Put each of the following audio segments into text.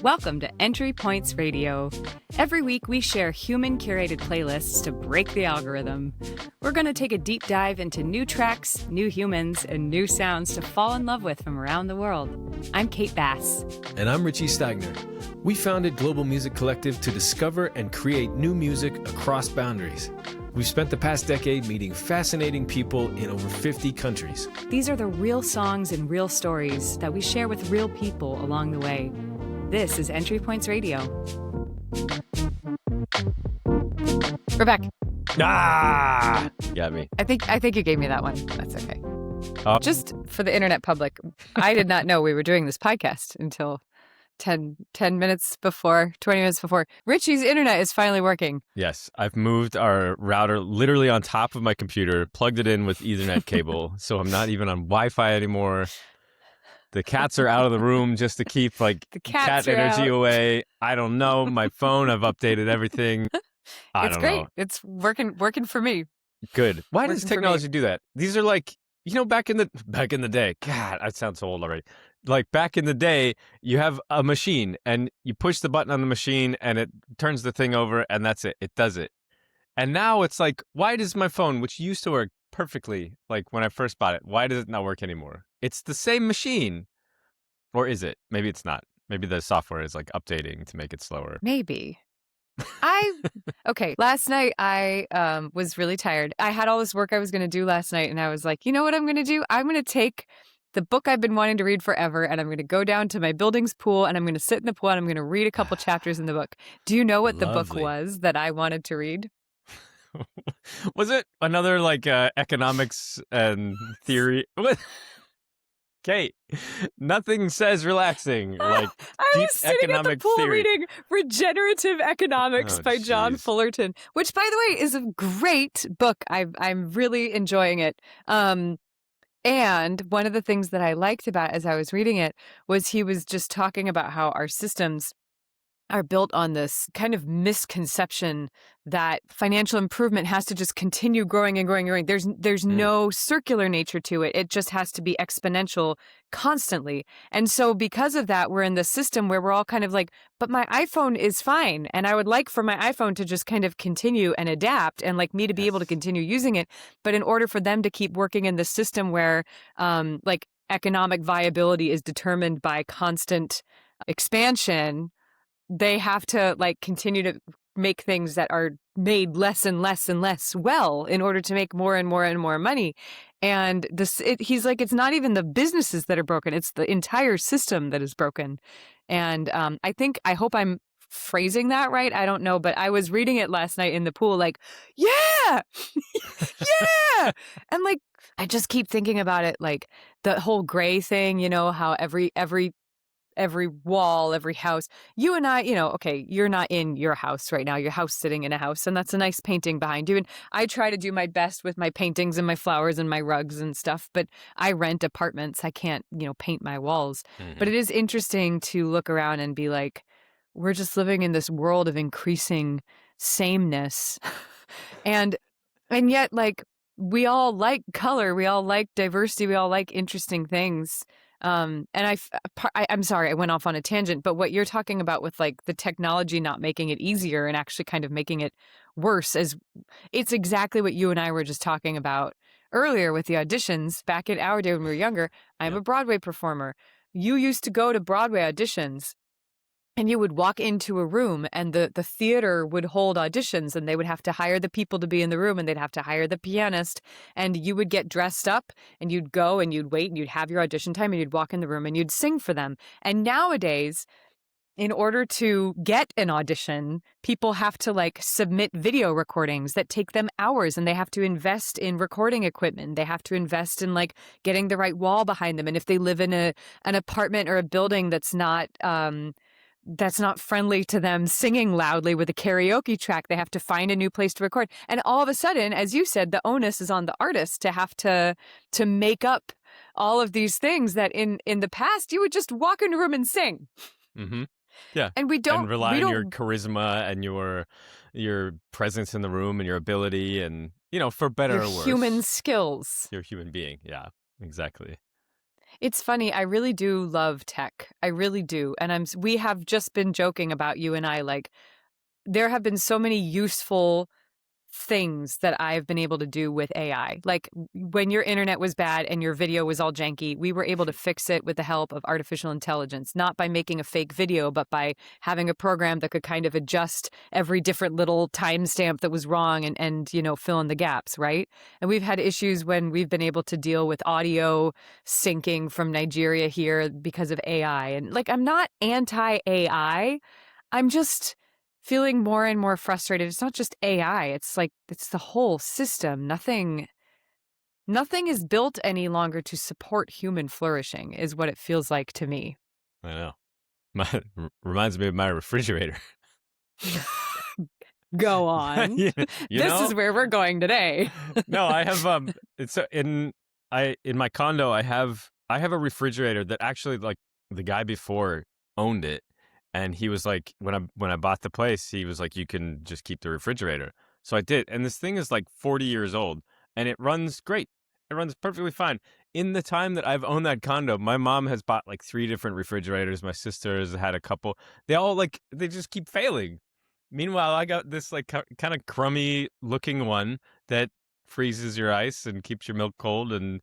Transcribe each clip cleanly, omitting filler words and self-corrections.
Welcome to Entry Points Radio. Every week we share human-curated playlists to break the algorithm. We're going to take a deep dive into new tracks, new humans, and new sounds to fall in love with from around the world. I'm Kate Bass. And I'm Richie Stagner. We founded Global Music Collective to discover and create new music across boundaries. We've spent the past decade meeting fascinating people in over 50 countries. These are the real songs and real stories that we share with real people along the way. This is Entry Points Radio. We're back. Ah! Got me. I think you gave me that one. That's okay. Just for the internet public, I did not know we were doing this podcast until 10 minutes before, 20 minutes before. Richie's internet is finally working. Yes, I've moved our router literally on top of my computer, plugged it in with Ethernet cable, so I'm not even on Wi-Fi anymore. The cats are out of the room just to keep the cat energy away. I don't know. My phone, I've updated everything. It's great. It's working for me. Good. Why does technology do that? These are back in the day. God, I sound so old already. Like back in the day, you have a machine and you push the button on the machine and it turns the thing over and that's it. It does it. And now it's like, why does my phone, which used to work perfectly, like when I first bought it, why does it not work anymore? It's the same machine. Or is it? Maybe it's not. Maybe the software is updating to make it slower. Maybe. Okay. Last night I was really tired. I had all this work I was going to do last night and I was like, you know what I'm going to do? I'm going to take the book I've been wanting to read forever and I'm going to go down to my building's pool and I'm going to sit in the pool and I'm going to read a couple chapters in the book. Do you know what the book was that I wanted to read? Was it another economics and theory? Kate, nothing says relaxing like I deep was sitting at the pool theory. reading Regenerative Economics by John Fullerton, which, by the way, is a great book. I'm really enjoying it. And one of the things that I liked about it as I was reading it was he was just talking about how our systems are built on this kind of misconception that financial improvement has to just continue growing and growing and growing. There's no circular nature to it. It just has to be exponential constantly. And so because of that, we're in this system where we're all kind of like, but my iPhone is fine. And I would like for my iPhone to just kind of continue and adapt and me to be able to continue using it. But in order for them to keep working in the system where economic viability is determined by constant expansion, they have to continue to make things that are made less and less and less well in order to make more and more and more money. And he's like, it's not even the businesses that are broken. It's the entire system that is broken. And I hope I'm phrasing that right. I don't know, but I was reading it last night in the pool, yeah, yeah. And I just keep thinking about it, the whole gray thing, how every wall, every house, you and I, okay, you're not in your house right now. Your house sitting in a house, and that's a nice painting behind you. And I try to do my best with my paintings and my flowers and my rugs and stuff, but I rent apartments. I can't, paint my walls. Mm-hmm. But it is interesting to look around and be like, we're just living in this world of increasing sameness. and yet, we all like color, we all like diversity, we all like interesting things. And I'm sorry, I went off on a tangent, but what you're talking about with the technology not making it easier and actually kind of making it worse it's exactly what you and I were just talking about earlier with the auditions back in our day when we were younger. I'm a Broadway performer. You used to go to Broadway auditions and you would walk into a room and the theater would hold auditions and they would have to hire the people to be in the room and they'd have to hire the pianist and you would get dressed up and you'd go and you'd wait and you'd have your audition time and you'd walk in the room and you'd sing for them. And nowadays, in order to get an audition, people have to submit video recordings that take them hours and they have to invest in recording equipment. They have to invest in getting the right wall behind them. And if they live in an apartment or a building that's not friendly to them singing loudly with a karaoke track, they have to find a new place to record. And all of a sudden, as you said, the onus is on the artist to have to make up all of these things that in the past you would just walk in a room and sing. Mm-hmm. Yeah. And we don't rely on your charisma and your presence in the room and your ability and, for better or worse. Human skills. You're a human being. Yeah, exactly. It's funny. I really do love tech. I really do. And we have just been joking about, you and I, like, there have been so many useful things that I've been able to do with AI. Like when your internet was bad and your video was all janky, we were able to fix it with the help of artificial intelligence, not by making a fake video, but by having a program that could kind of adjust every different little timestamp that was wrong and fill in the gaps, right? And we've had issues when we've been able to deal with audio syncing from Nigeria here because of AI. And like, I'm not anti-AI. I'm just feeling more and more frustrated. It's not just AI. It's like, it's the whole system. Nothing is built any longer to support human flourishing is what it feels like to me. I know. Reminds me of my refrigerator. Go on. This is where we're going today. No, I have it's in my condo I have a refrigerator that actually, like, the guy before owned it. And he was like, when I bought the place, he was like, you can just keep the refrigerator. So I did. And this thing is like 40 years old and it runs great. It runs perfectly fine. In the time that I've owned that condo, my mom has bought like 3 different refrigerators. My sister has had a couple. They just keep failing. Meanwhile, I got this like kind of crummy looking one that freezes your ice and keeps your milk cold. And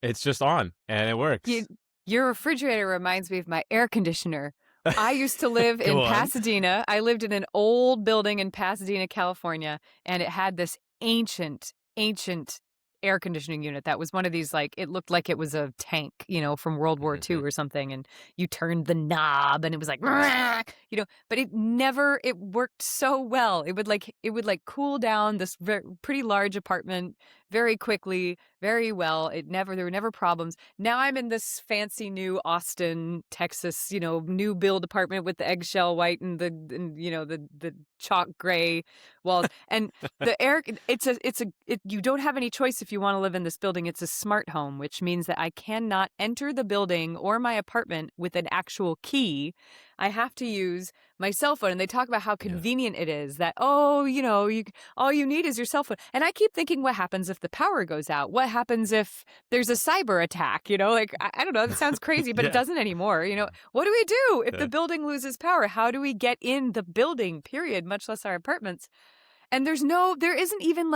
it's just on and it works. Your refrigerator reminds me of my air conditioner. I used to live in Pasadena. I lived in an old building in Pasadena, California, and it had this ancient air conditioning unit that was one of these, like, it looked like it was a tank, from World War II or something, and you turned the knob and it was like, but it worked so well. It would cool down this pretty large apartment very quickly, very well. There were never problems. Now I'm in this fancy new Austin, Texas, new build apartment with the eggshell white and the chalk gray walls. And the air, you don't have any choice if you want to live in this building. It's a smart home, which means that I cannot enter the building or my apartment with an actual key. I have to use my cell phone. And they talk about how convenient it is that, all you need is your cell phone. And I keep thinking, what happens if the power goes out? What happens if there's a cyber attack? I don't know. It sounds crazy, but it doesn't anymore. What do we do if the building loses power? How do we get in the building, period, much less our apartments? And there isn't even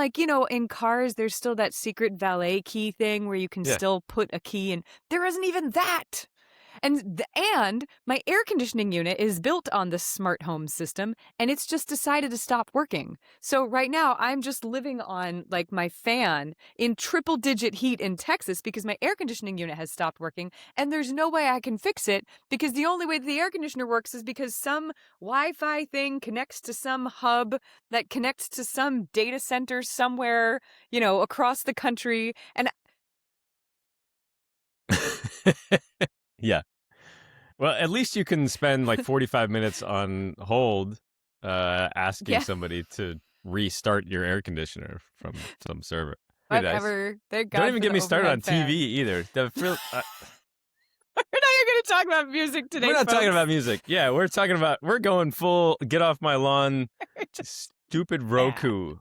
in cars, there's still that secret valet key thing where you can still put a key in. There isn't even that. And my air conditioning unit is built on the smart home system, and it's just decided to stop working. So right now I'm just living on like my fan in triple digit heat in Texas because my air conditioning unit has stopped working, and there's no way I can fix it because the only way the air conditioner works is because some Wi-Fi thing connects to some hub that connects to some data center somewhere, across the country. And yeah. Well, at least you can spend like 45 minutes on hold asking somebody to restart your air conditioner from some server. Whatever. Don't even get me started on TV either. We're not even going to talk about music today. We're not talking about music. Yeah, we're going full get off my lawn, stupid Roku.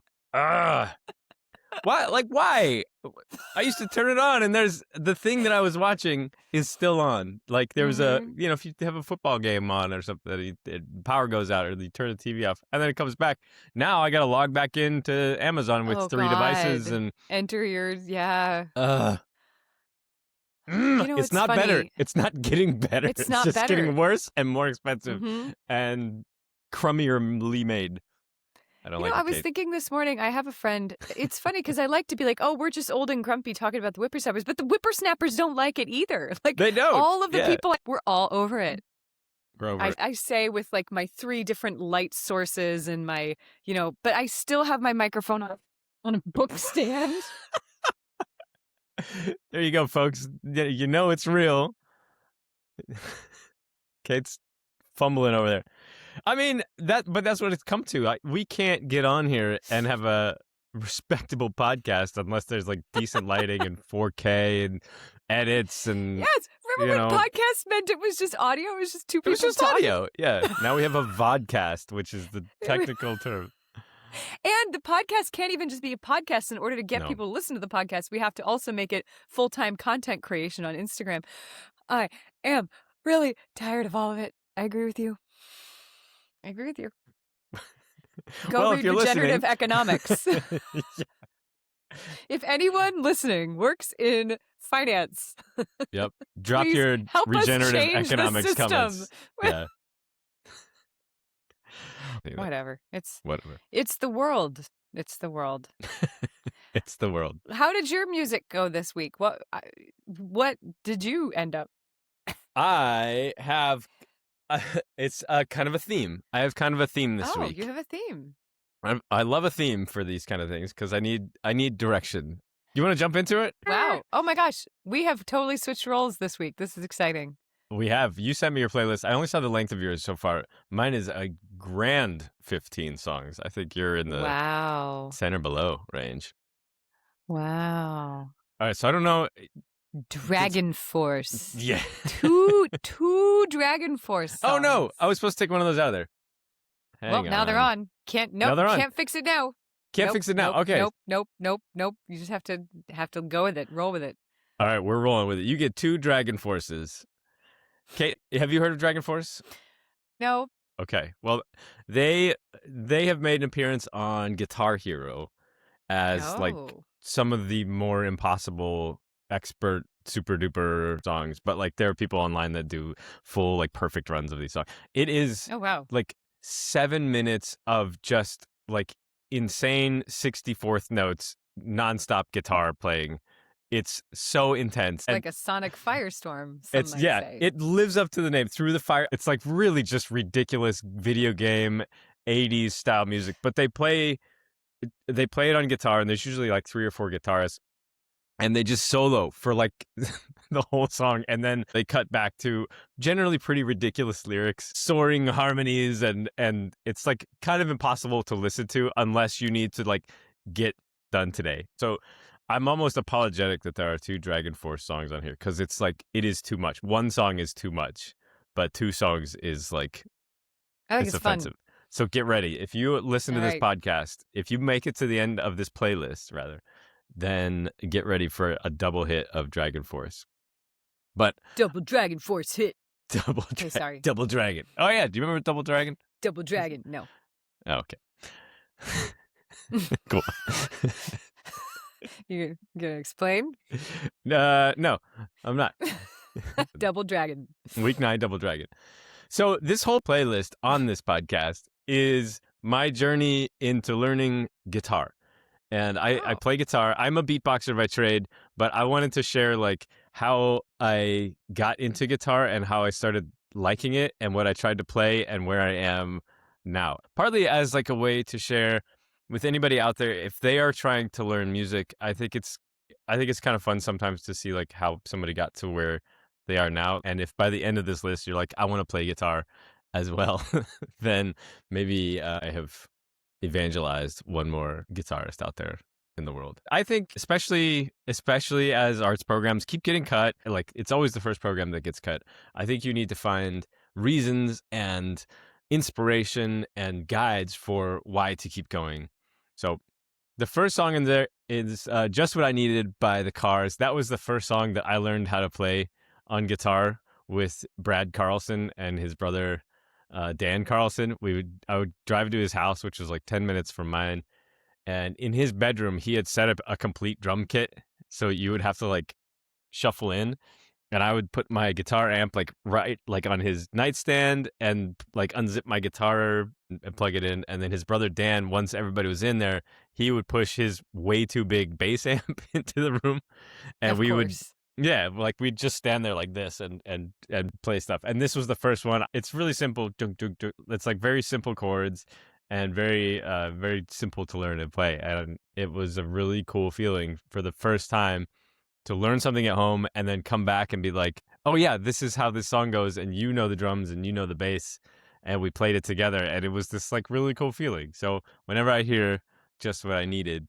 Why? Like, why? I used to turn it on, and there's the thing that I was watching is still on. Like, there was if you have a football game on or something, power goes out, or you turn the TV off, and then it comes back. Now I got to log back into Amazon with 3 devices and enter yours. It's not funny. better. It's not getting better. It's not just better. getting worse and more expensive and crummierly made. I was thinking this morning, I have a friend. It's funny because I like to be like, oh, we're just old and grumpy talking about the whippersnappers, but the whippersnappers don't like it either. Like, they don't. All of the people, we're all over it. We're over it. I say with like my 3 different light sources and my, but I still have my microphone on a book stand. There you go, folks. It's real. Kate's fumbling over there. I mean, but that's what it's come to. We can't get on here and have a respectable podcast unless there's like decent lighting and 4K and edits and. Yes, remember when podcast meant it was just audio? It was just 2 people. It was just audio. Yeah. Now we have a vodcast, which is the technical term. And the podcast can't even just be a podcast. In order to get No. people to listen to the podcast, we have to also make it full-time content creation on Instagram. I am really tired of all of it. I agree with you. Go Well, read if you're Regenerative listening... Economics. Yeah. If anyone listening works in finance, Yep. Drop please your help us regenerative change the economics system. comments. Yeah. Whatever. Whatever. It's the world. It's the world. It's the world. How did your music go this week? What did you end up? I have it's kind of a theme. I have kind of a theme this week. You have a theme. I love a theme for these kind of things because I need direction. You want to jump into it? Wow. Oh my gosh. We have totally switched roles this week. This is exciting. We have. You sent me your playlist. I only saw the length of yours so far. Mine is a grand 15 songs. I think you're in the center below range. Wow. All right. So I don't know. DragonForce. Yeah. two DragonForce songs. Oh no. I was supposed to take one of those out of there. Now they're on. Can't fix it now. Can't fix it now. Okay. Nope. You just have to go with it. Roll with it. All right, we're rolling with it. You get 2 DragonForces. Kate, have you heard of DragonForce? No. Okay. Well, they have made an appearance on Guitar Hero as like some of the more impossible expert super duper songs, but like there are people online that do full like perfect runs of these songs. It is like 7 minutes of just like insane 64th notes, nonstop guitar playing. It's so intense. It's like a sonic firestorm. It lives up to the name. Through the Fire. It's like really just ridiculous video game 80s style music, but they play it on guitar, and there's usually like 3 or 4 guitarists, and they just solo for like the whole song, and then they cut back to generally pretty ridiculous lyrics, soaring harmonies, and it's like kind of impossible to listen to unless you need to like get done today. So I'm almost apologetic that there are 2 DragonForce songs on here because it's like it is too much. 1 song is too much, but 2 songs is like it's offensive. Fun. So get ready. If you listen to this podcast, if you make it to the end of this playlist, rather, then get ready for a double hit of DragonForce. But double DragonForce hit. Double Dragon. Oh yeah, do you remember Double Dragon? Double Dragon. No. Oh, okay. Cool. You gonna explain? No, I'm not. Double Dragon. Week 9, Double Dragon. So this whole playlist on this podcast is my journey into learning guitar. And I play guitar. I'm a beatboxer by trade, but I wanted to share like how I got into guitar and how I started liking it and what I tried to play and where I am now. Partly as like a way to share with anybody out there, if they are trying to learn music, I think it's kind of fun sometimes to see like how somebody got to where they are now. And if by the end of this list you're like, I want to play guitar as well, then maybe I have evangelized one more guitarist out there in the world. I think especially as arts programs keep getting cut, like it's always the first program that gets cut. I think you need to find reasons and inspiration and guides for why to keep going. So the first song in there is Just What I Needed by The Cars. That was the first song that I learned how to play on guitar with Brad Carlson and his brother Dan Carlson. I would drive to his house, which was like 10 minutes from mine. And in his bedroom, he had set up a complete drum kit. So you would have to like shuffle in. And I would put my guitar amp like right like on his nightstand and like unzip my guitar and plug it in. And then his brother Dan, once everybody was in there, he would push his way too big bass amp into the room. And we'd just stand there like this and play stuff. And this was the first one. It's really simple. It's like very simple chords and very very simple to learn and play. And it was a really cool feeling for the first time to learn something at home and then come back and be like, oh yeah, this is how this song goes, and you know the drums and you know the bass, and we played it together, and it was this like really cool feeling. So whenever I hear Just What I Needed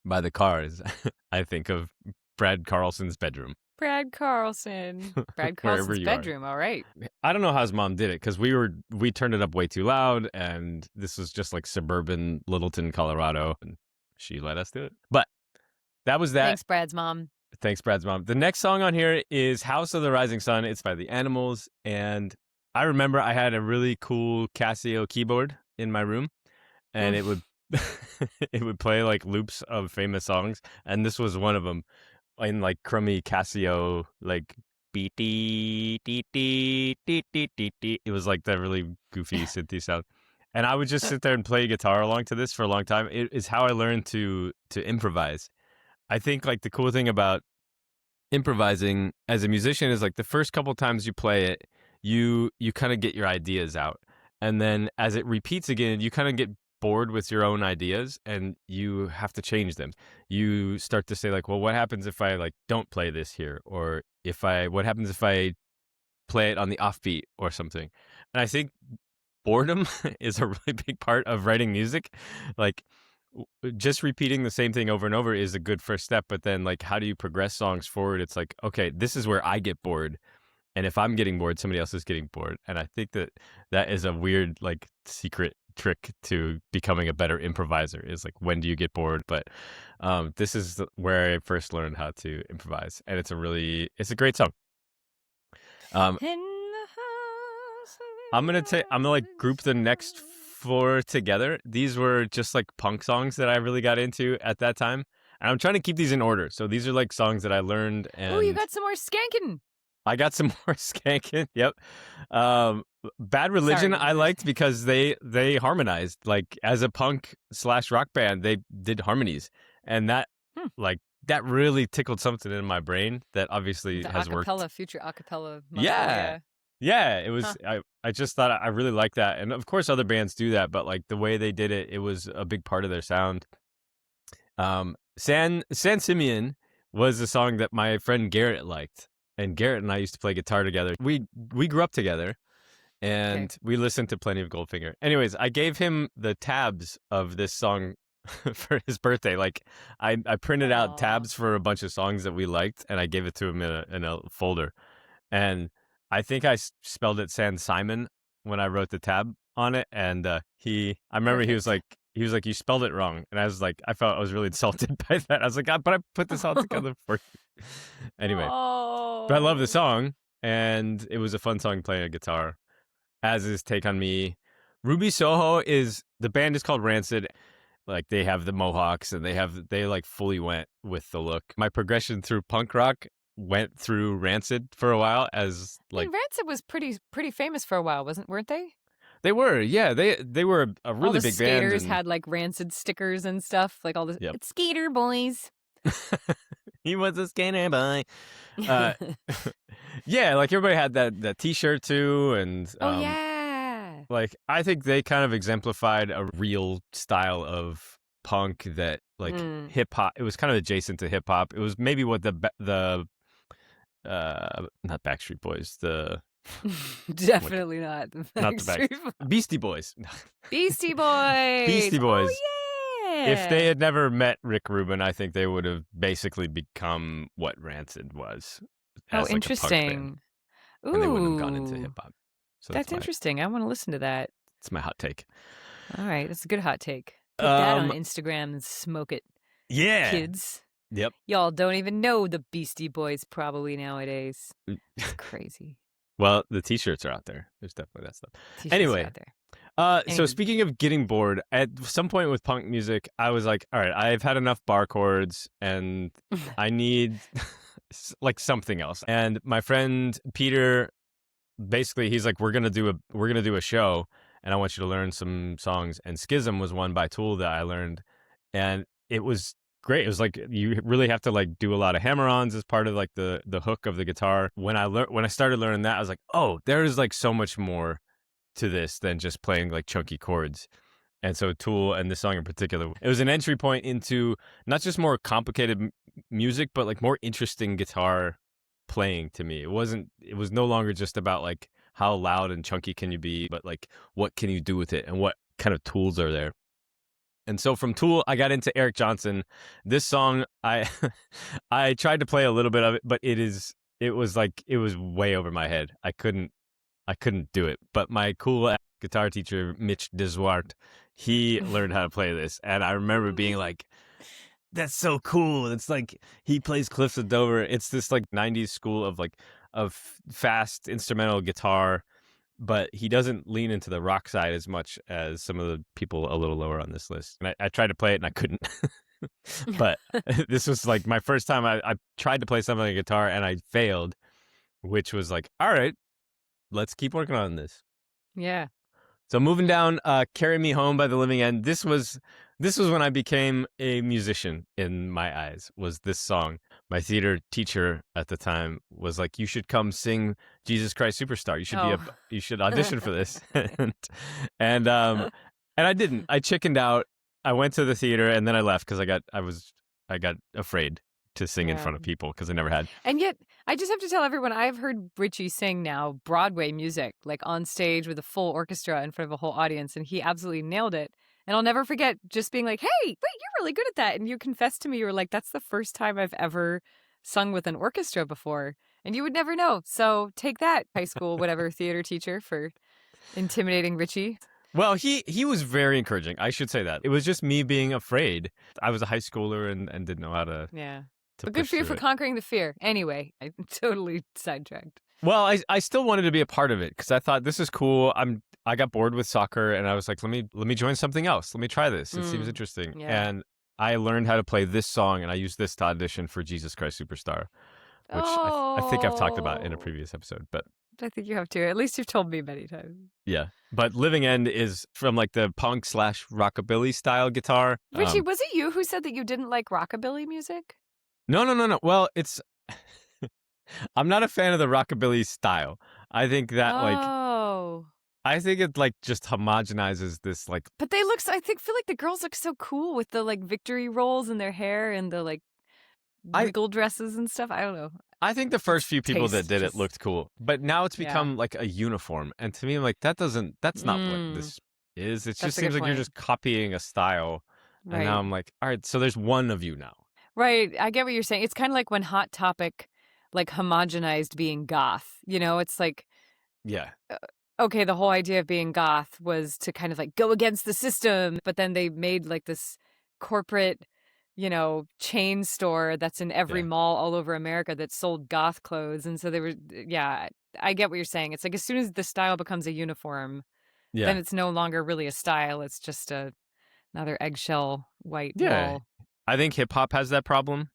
by The Cars, I think of Brad Carlson's bedroom. Brad Carlson. Brad Wherever Carlson's you are. bedroom. All right. I don't know how his mom did it because we turned it up way too loud, and this was just like suburban Littleton, Colorado, and she let us do it. But that was that. Thanks, Brad's mom. Thanks, Brad's mom. The next song on here is House of the Rising Sun. It's by the Animals, and I remember I had a really cool Casio keyboard in my room, and it would it would play like loops of famous songs, and this was one of them in like crummy Casio, like beep dee dee dee dee dee dee dee. It was like that really goofy synthy sound, and I would just sit there and play guitar along to this for a long time. It is how I learned to improvise. I think like the cool thing about improvising as a musician is like the first couple times you play it, you kind of get your ideas out, and then as it repeats again, you kind of get bored with your own ideas and you have to change them. You start to say like, well, what happens if I like don't play this here, or what happens if I play it on the offbeat or something. And I think boredom is a really big part of writing music. Like just repeating the same thing over and over is a good first step, but then like how do you progress songs forward? It's like, okay, this is where I get bored, and if I'm getting bored, somebody else is getting bored. And I think that is a weird like secret trick to becoming a better improviser, is like, when do you get bored? But this is where I first learned how to improvise, and it's a great song. I'm gonna like group the next four together. These were just like punk songs that I really got into at that time, and I'm trying to keep these in order. So these are like songs that I learned. And oh, you got some more skanking. I got some more skanking. Yep. Bad Religion. Sorry, I liked because they harmonized. Like as a punk / rock band, they did harmonies, and that like that really tickled something in my brain that obviously has worked. Future acapella. Yeah, it was. I just thought I really liked that, and of course other bands do that, but like the way they did it, it was a big part of their sound. San Simeon was a song that my friend Garrett liked, and Garrett and I used to play guitar together. We grew up together, and we listened to plenty of Goldfinger. Anyways, I gave him the tabs of this song for his birthday. Like I printed out tabs for a bunch of songs that we liked, and I gave it to him in a folder, and I think I spelled it San Simon when I wrote the tab on it, and I remember he was like, you spelled it wrong, and I was like, I was really insulted by that. I was like, God, but I put this all together for you. Anyway, but I love the song, and it was a fun song playing a guitar, as is Take on Me. Ruby Soho the band is called Rancid. Like they have the mohawks, and they like fully went with the look. My progression through punk rock went through Rancid for a while, as like Rancid was pretty famous for a while, weren't they? They were, yeah. They were a really big band. Skaters had like Rancid stickers and stuff, like all this. Yep. It's skater boys. He was a skater boy. Yeah, like everybody had that T-shirt too, and yeah. Like I think they kind of exemplified a real style of punk that like hip hop. It was kind of adjacent to hip hop. It was maybe what the not Backstreet Boys, definitely not the Beastie Boys. Beastie Boys. Beastie Boys. Oh, yeah. If they had never met Rick Rubin, I think they would have basically become what Rancid was. As interesting. Ooh. And they wouldn't have gone into hip hop. So that's interesting. I want to listen to that. It's my hot take. All right, that's a good hot take. Put that on Instagram and smoke it. Yeah, kids. Yep. Y'all don't even know the Beastie Boys probably nowadays. It's crazy. Well, the T-shirts are out there. There's definitely that stuff. T-shirts anyway, are out there. So speaking of getting bored, at some point with punk music, I was like, all right, I've had enough bar chords, and I need like something else. And my friend Peter, basically, he's like, we're gonna do a show, and I want you to learn some songs. And Schism was one by Tool that I learned, and it was great. It was like you really have to like do a lot of hammer-ons as part of like the hook of the guitar. When I started learning that, I was like, oh, there is like so much more to this than just playing like chunky chords. And so Tool, and this song in particular, it was an entry point into not just more complicated music, but like more interesting guitar playing to me. It was no longer just about like how loud and chunky can you be, but like what can you do with it and what kind of tools are there. And so from Tool, I got into Eric Johnson. This song, I I tried to play a little bit of it, but it was way over my head. I couldn't do it. But my cool guitar teacher, Mitch Deswart, he learned how to play this. And I remember being like, that's so cool. It's like he plays Cliffs of Dover. It's this like 90s school of fast instrumental guitar, but he doesn't lean into the rock side as much as some of the people a little lower on this list. And I tried to play it and I couldn't. But this was like my first time I tried to play something on guitar and I failed, which was like, all right, let's keep working on this. Yeah. So moving down, Carry Me Home by The Living End. This was when I became a musician in my eyes, was this song. My theater teacher at the time was like, you should come sing Jesus Christ Superstar. You should audition for this. and I didn't. I chickened out. I went to the theater and then I left because I got afraid to sing in front of people because I never had. And yet, I just have to tell everyone, I've heard Richie sing now Broadway music, like on stage with a full orchestra in front of a whole audience, and he absolutely nailed it. And I'll never forget just being like, hey, wait, you're really good at that. And you confessed to me, you were like, that's the first time I've ever sung with an orchestra before. And you would never know. So take that, high school, whatever, theater teacher, for intimidating Richie. Well, he was very encouraging. I should say that. It was just me being afraid. I was a high schooler and didn't know how to. Yeah. But good for you for conquering the fear. Anyway, I'm totally sidetracked. Well, I still wanted to be a part of it because I thought this is cool. I got bored with soccer and I was like, let me join something else. Let me try this. It seems interesting. Yeah. And I learned how to play this song and I used this to audition for Jesus Christ Superstar, which I think I've talked about in a previous episode. But I think you have to. At least you've told me many times. Yeah. But Living End is from like the punk / rockabilly style guitar. Richie, was it you who said that you didn't like rockabilly music? No. Well, it's I'm not a fan of the rockabilly style. I think that I think it like just homogenizes this like. But they look. I feel like the girls look so cool with the like victory rolls in their hair and the like wiggle dresses and stuff. I don't know. I think the first few people that did it looked cool, but now it's become like a uniform, and to me, I'm like that's not what this is. It just seems like you're just copying a style, and now I'm like, all right, so there's one of you now. Right, I get what you're saying. It's kind of like when Hot Topic like homogenized being goth. You know, it's like, yeah. Okay, the whole idea of being goth was to kind of like go against the system, but then they made like this corporate, you know, chain store that's in every mall all over America that sold goth clothes. And so they were, I get what you're saying. It's like as soon as the style becomes a uniform, then it's no longer really a style. It's just another eggshell white wall. I think hip hop has that problem.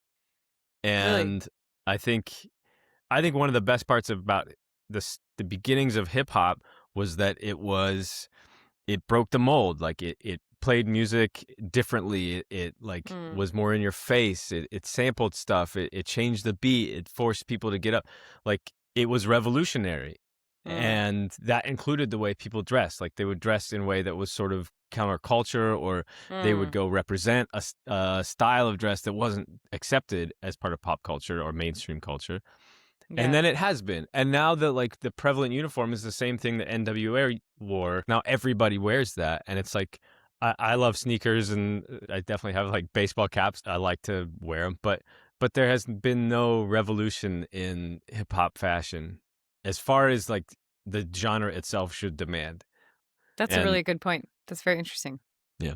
And really? I think one of the best parts about the beginnings of hip hop was that it broke the mold. Like it played music differently. It was more in your face. It sampled stuff. It changed the beat. It forced people to get up. Like it was revolutionary. And that included the way people dressed. Like they would dress in a way that was sort of counterculture, or they would go represent a style of dress that wasn't accepted as part of pop culture or mainstream culture. Yeah. And then it has been. And now that like the prevalent uniform is the same thing that NWA wore. Now everybody wears that. And it's like, I love sneakers and I definitely have like baseball caps. I like to wear them. But there has been no revolution in hip hop fashion as far as like the genre itself should demand. That's a really good point. That's very interesting. Yeah.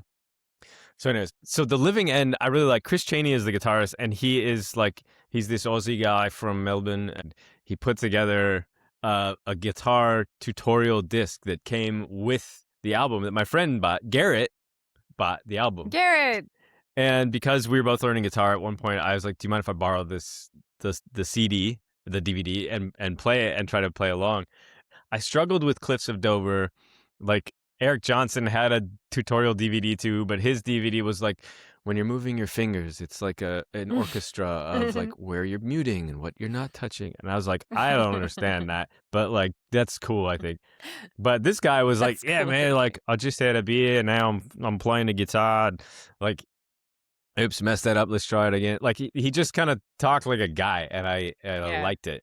So anyways, so The Living End, I really like. Chris Chaney is the guitarist, and he's this Aussie guy from Melbourne, and he put together a guitar tutorial disc that came with the album that my friend bought. Garrett bought the album. Garrett! And because we were both learning guitar at one point, I was like, do you mind if I borrow the CD, the DVD, and play it and try to play along? I struggled with Cliffs of Dover. Like, Eric Johnson had a tutorial DVD too, but his DVD was like, when you're moving your fingers, it's like an orchestra of like where you're muting and what you're not touching. And I was like, I don't understand that, but like, that's cool, I think. But this guy was like, yeah, cool, man, like I just had a beer and now I'm playing the guitar. Like, oops, messed that up. Let's try it again. Like he just kind of talked like a guy, and I liked it.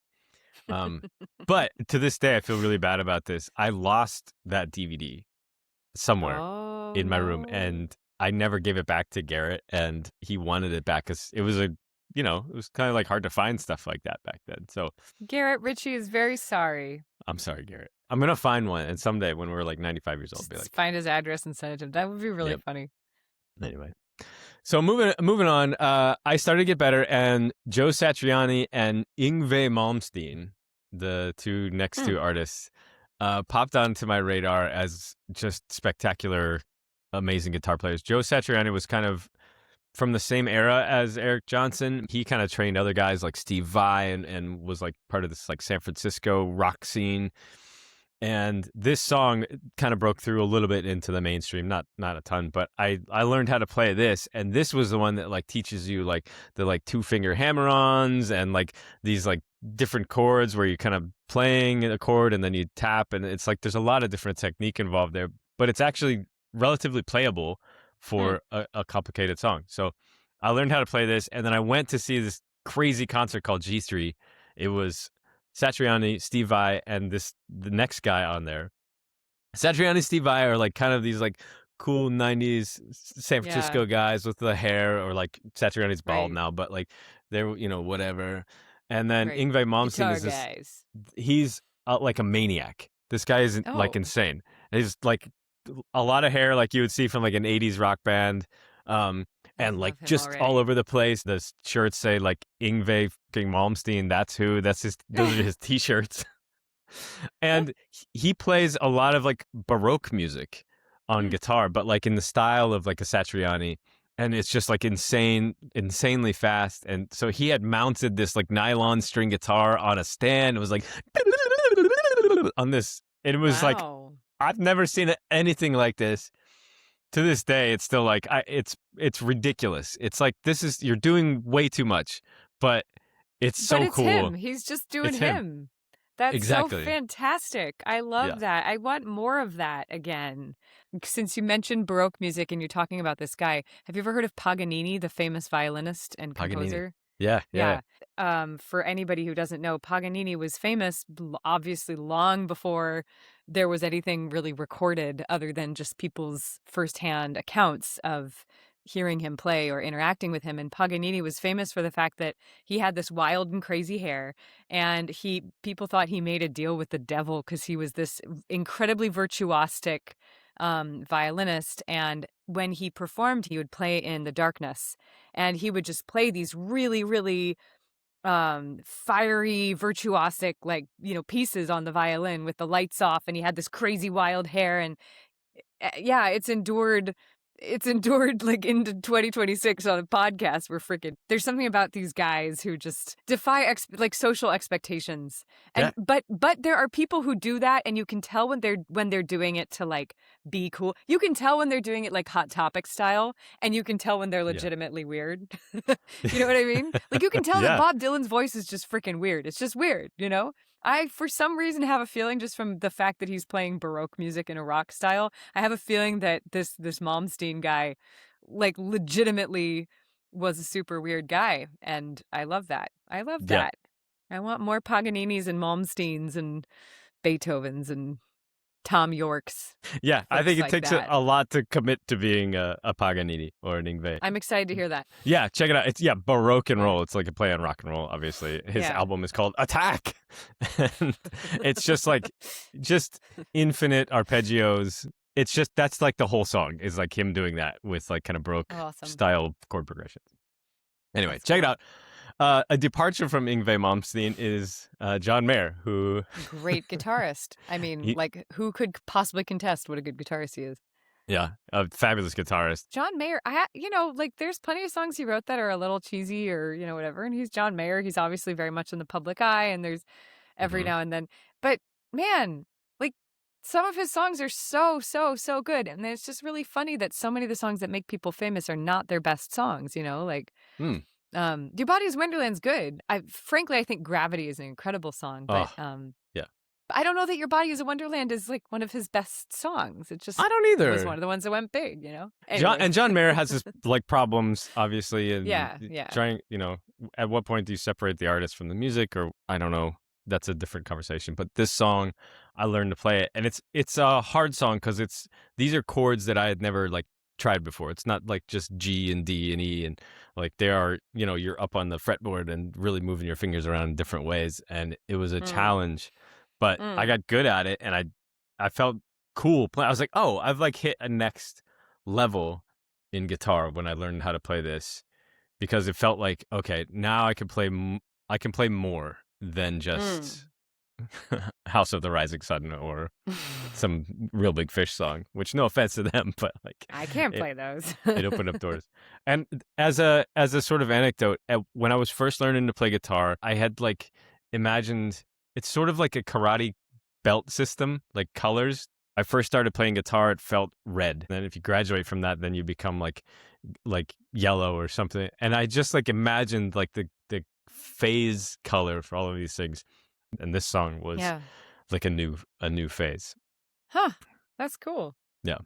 But to this day, I feel really bad about this. I lost that DVD somewhere in my room, and I never gave it back to Garrett, and he wanted it back because it was it was kind of like hard to find stuff like that back then. So Garrett, Richie is very sorry. I'm sorry, Garrett. I'm gonna find one, and someday when we're like 95 years old, Just be like, find his address and send it to him. That would be really funny. Anyway, so moving on. I started to get better, and Joe Satriani and Yngwie Malmsteen, the two next two artists, popped onto my radar as just spectacular, amazing guitar players. Joe Satriani was kind of from the same era as Eric Johnson. He kind of trained other guys like Steve Vai and was like part of this like San Francisco rock scene. And this song kind of broke through a little bit into the mainstream, not a ton, but I learned how to play this, and this was the one that like teaches you like the like 2-finger hammer-ons and like these like different chords where you're kind of playing a chord and then you tap, and it's like there's a lot of different technique involved there, but it's actually relatively playable for a complicated song. So I learned how to play this, and then I went to see this crazy concert called G3. It was Satriani, Steve Vai, and the next guy on there. Satriani, Steve Vai are like kind of these like cool 90s San Francisco guys with the hair, or like Satriani's bald now, but like they're, whatever. And then Yngwie Malmsteen is this, he's like a maniac. This guy is like insane. He's like a lot of hair like you would see from like an 80s rock band. And like just all over the place. The shirts say like Yngwie Malmsteen. Those are his t-shirts. And he plays a lot of like Baroque music on guitar, but like in the style of like a Satriani. And it's just like insanely fast. And so he had mounted this like nylon string guitar on a stand. It was like on this. It was like, I've never seen anything like this. To this day, it's still like it's ridiculous. It's like you're doing way too much, but it's so cool. Him. He's just doing him. That's so fantastic. I love that. I want more of that again. Since you mentioned Baroque music and you're talking about this guy, have you ever heard of Paganini, the famous violinist and composer? Yeah. For anybody who doesn't know, Paganini was famous, obviously, long before there was anything really recorded other than just people's firsthand accounts of hearing him play or interacting with him. And Paganini was famous for the fact that he had this wild and crazy hair, and people thought he made a deal with the devil because he was this incredibly virtuosic violinist, and when he performed, he would play in the darkness, and he would just play these really, really fiery, virtuosic, like, pieces on the violin with the lights off, and he had this crazy wild hair, and it's endured like into 2026 on a podcast. There's something about these guys who just defy social expectations. And but there are people who do that, and you can tell when they're doing it to like be cool. You can tell when they're doing it like Hot Topic style, and you can tell when they're legitimately weird. You know what I mean? Like you can tell that Bob Dylan's voice is just freaking weird. It's just weird, I, for some reason, have a feeling, just from the fact that he's playing Baroque music in a rock style, I have a feeling that this Malmsteen guy, like, legitimately was a super weird guy, and I love that. I want more Paganinis and Malmsteens and Beethovens and Tom Yorks. Yeah, I think it takes a lot to commit to being a Paganini or an Yngwie. I'm excited to hear that. Yeah, check it out. It's Baroque and roll. It's like a play on rock and roll, obviously. His album is called Attack. And it's just like infinite arpeggios. It's just that's like the whole song is like him doing that with like kind of Baroque style chord progressions. Anyway, check it out. A departure from Yngwie Malmsteen is John Mayer, who... Great guitarist. I mean, who could possibly contest what a good guitarist he is? Yeah, a fabulous guitarist. John Mayer, there's plenty of songs he wrote that are a little cheesy or, whatever, and he's John Mayer. He's obviously very much in the public eye, and there's every now and then. But, man, like, some of his songs are so, so, so good, and it's just really funny that so many of the songs that make people famous are not their best songs, Your Body is Wonderland's good. Frankly, I think Gravity is an incredible song, but I don't know that Your Body is a Wonderland is like one of his best songs. It just I don't either. It was one of the ones that went big, Anyway. John Mayer has his like problems, obviously, and trying, at what point do you separate the artist from the music, or I don't know. That's a different conversation. But this song, I learned to play it, and it's a hard song because these are chords that I had never like tried before. It's not like just G and D and E, and like they are, you're up on the fretboard and really moving your fingers around in different ways. And it was a challenge, but I got good at it, and I felt cool. I was like, oh, I've like hit a next level in guitar when I learned how to play this, because it felt like, okay, now I can play more than just House of the Rising Sun or some Real Big Fish song, which no offense to them, but like I can't play those. It opened up doors. And as a sort of anecdote, when I was first learning to play guitar, I had like imagined it's sort of like a karate belt system, like colors. I first started playing guitar, it felt red. And then if you graduate from that, then you become like yellow or something. And I just like imagined like the phase color for all of these things. And this song was like a new phase. Huh. That's cool. Yeah.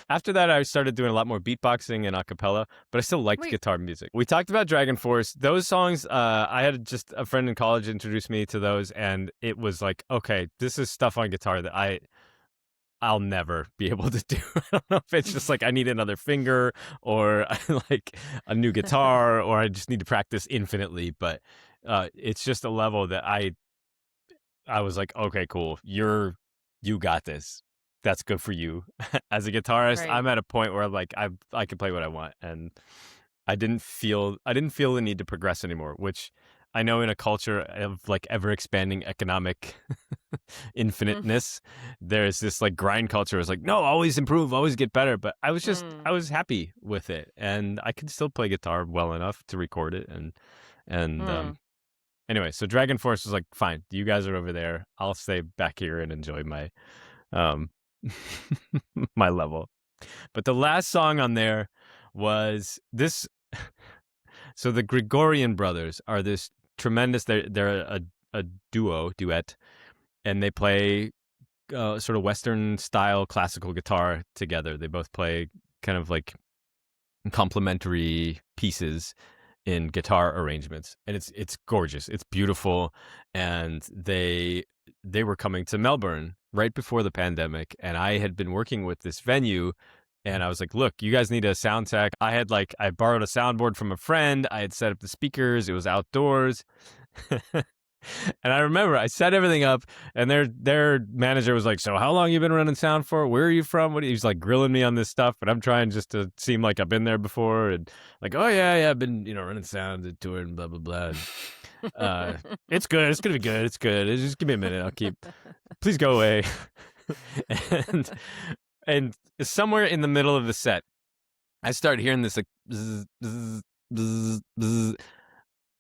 After that, I started doing a lot more beatboxing and a cappella, but I still liked guitar music. We talked about DragonForce. Those songs, I had just a friend in college introduce me to those, and it was like, okay, this is stuff on guitar that I'll never be able to do. I don't know if it's just like I need another finger or like a new guitar or I just need to practice infinitely. But it's just a level that I was like, okay, cool. You got this. That's good for you. As a guitarist, I'm at a point where like I can play what I want, and I didn't feel the need to progress anymore, which I know in a culture of like ever expanding economic infiniteness, there's this like grind culture. It's like, no, always improve, always get better. But I was just I was happy with it, and I could still play guitar well enough to record it. And anyway, so DragonForce was like, fine, you guys are over there. I'll stay back here and enjoy my my level. But the last song on there was this. So the Gregorian brothers are this tremendous. They're a duet, and they play sort of Western style classical guitar together. They both play kind of like complementary pieces in guitar arrangements, and it's gorgeous. It's beautiful, and they were coming to Melbourne right before the pandemic, and I had been working with this venue, and I was like, look, you guys need a sound tech. I borrowed a soundboard from a friend. I had set up the speakers. It was outdoors. And I remember I set everything up, and their manager was like, so how long you been running sound for? Where are you from? He's like grilling me on this stuff, and I'm trying just to seem like I've been there before, and like, oh yeah, I've been, running sound and touring, blah, blah, blah. It's good. It's going to be good. It's good. Just give me a minute. Please go away. and somewhere in the middle of the set, I started hearing this like bzz, bzz, bzz, bzz,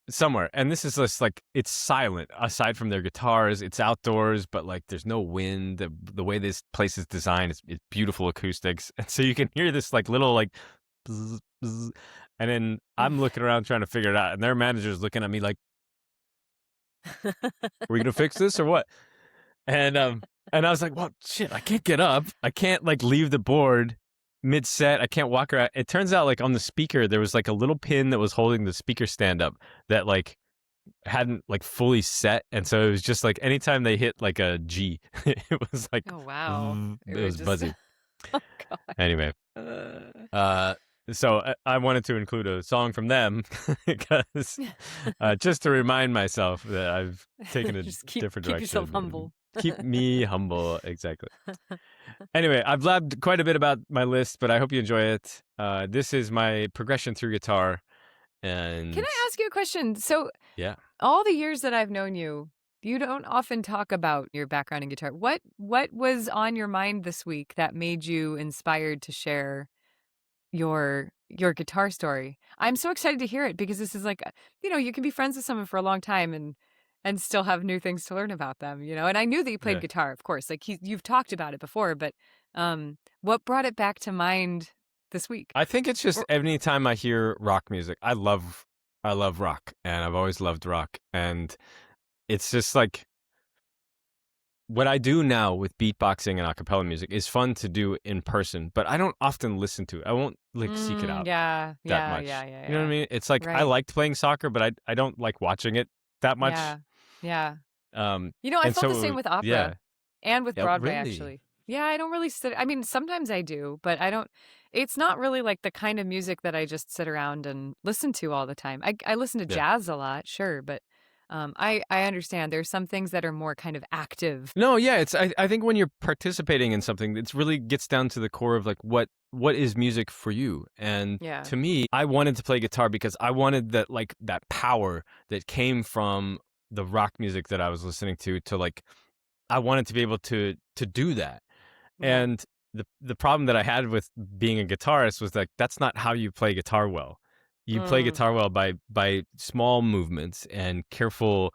somewhere, and this is just like, it's silent aside from their guitars. It's outdoors, but like there's no wind. The way this place is designed is beautiful acoustics, and so you can hear this like little like bzz, bzz, and then I'm looking around trying to figure it out, and their manager's looking at me like, are we gonna fix this or what? And I was like, well, shit, I can't get up. I can't like leave the board mid-set. I can't walk around. It turns out like on the speaker, there was like a little pin that was holding the speaker stand up that like hadn't like fully set. And so it was just like anytime they hit like a G, it was like, oh, wow. It was buzzy. Oh, God. Anyway. So I wanted to include a song from them because just to remind myself that I've taken a different direction. Keep yourself humble. Keep me humble. Exactly. Anyway, I've blabbed quite a bit about my list, but I hope you enjoy it. This is my progression through guitar. And can I ask you a question? So yeah, all the years that I've known you, you don't often talk about your background in guitar. What was on your mind this week that made you inspired to share your guitar story? I'm so excited to hear it, because this is like, you can be friends with someone for a long time and still have new things to learn about them, and I knew that you played guitar, of course, like you've talked about it before, but what brought it back to mind this week? I think it's just anytime I hear rock music, I love rock, and I've always loved rock, and it's just like what I do now with beatboxing and a cappella music is fun to do in person, but I don't often listen to it. I won't like seek it out that much. Yeah. You know what I mean? It's like, I liked playing soccer, but I don't like watching it that much. Yeah. I felt so the same with opera and with Broadway, really? actually. Yeah, I don't really study. I mean, sometimes I do, but I don't. it's not really like the kind of music that I just sit around and listen to all the time. I listen to Yeah. jazz a lot, sure, but I understand there's some things that are more kind of active. No, yeah, I think when you're participating in something, it's really gets down to the core of like what is music for you. And Yeah. to me, I wanted to play guitar because I wanted that power that came from the rock music that I was listening to like I wanted to be able to do that. Yeah. And the problem that I had with being a guitarist was like that's not how you play guitar well. You play Mm, guitar well by small movements and careful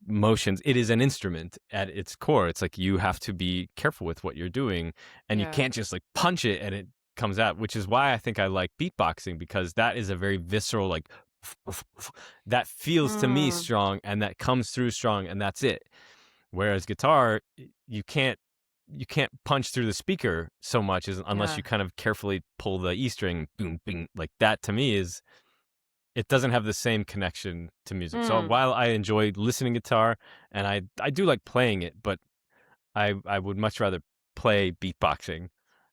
motions. It is an instrument at its core. It's like you have to be careful with what you're doing and you yeah. can't just like punch it and it comes out, which is why I think I like beatboxing because that is a very visceral like that feels to me Mm, strong and that comes through strong and that's it. Whereas guitar, you can't punch through the speaker so much unless yeah. you kind of carefully pull the E string, boom, bing, like that. To me, is it doesn't have the same connection to music. So Mm, while I enjoy listening guitar and I do like playing it, but I would much rather play beatboxing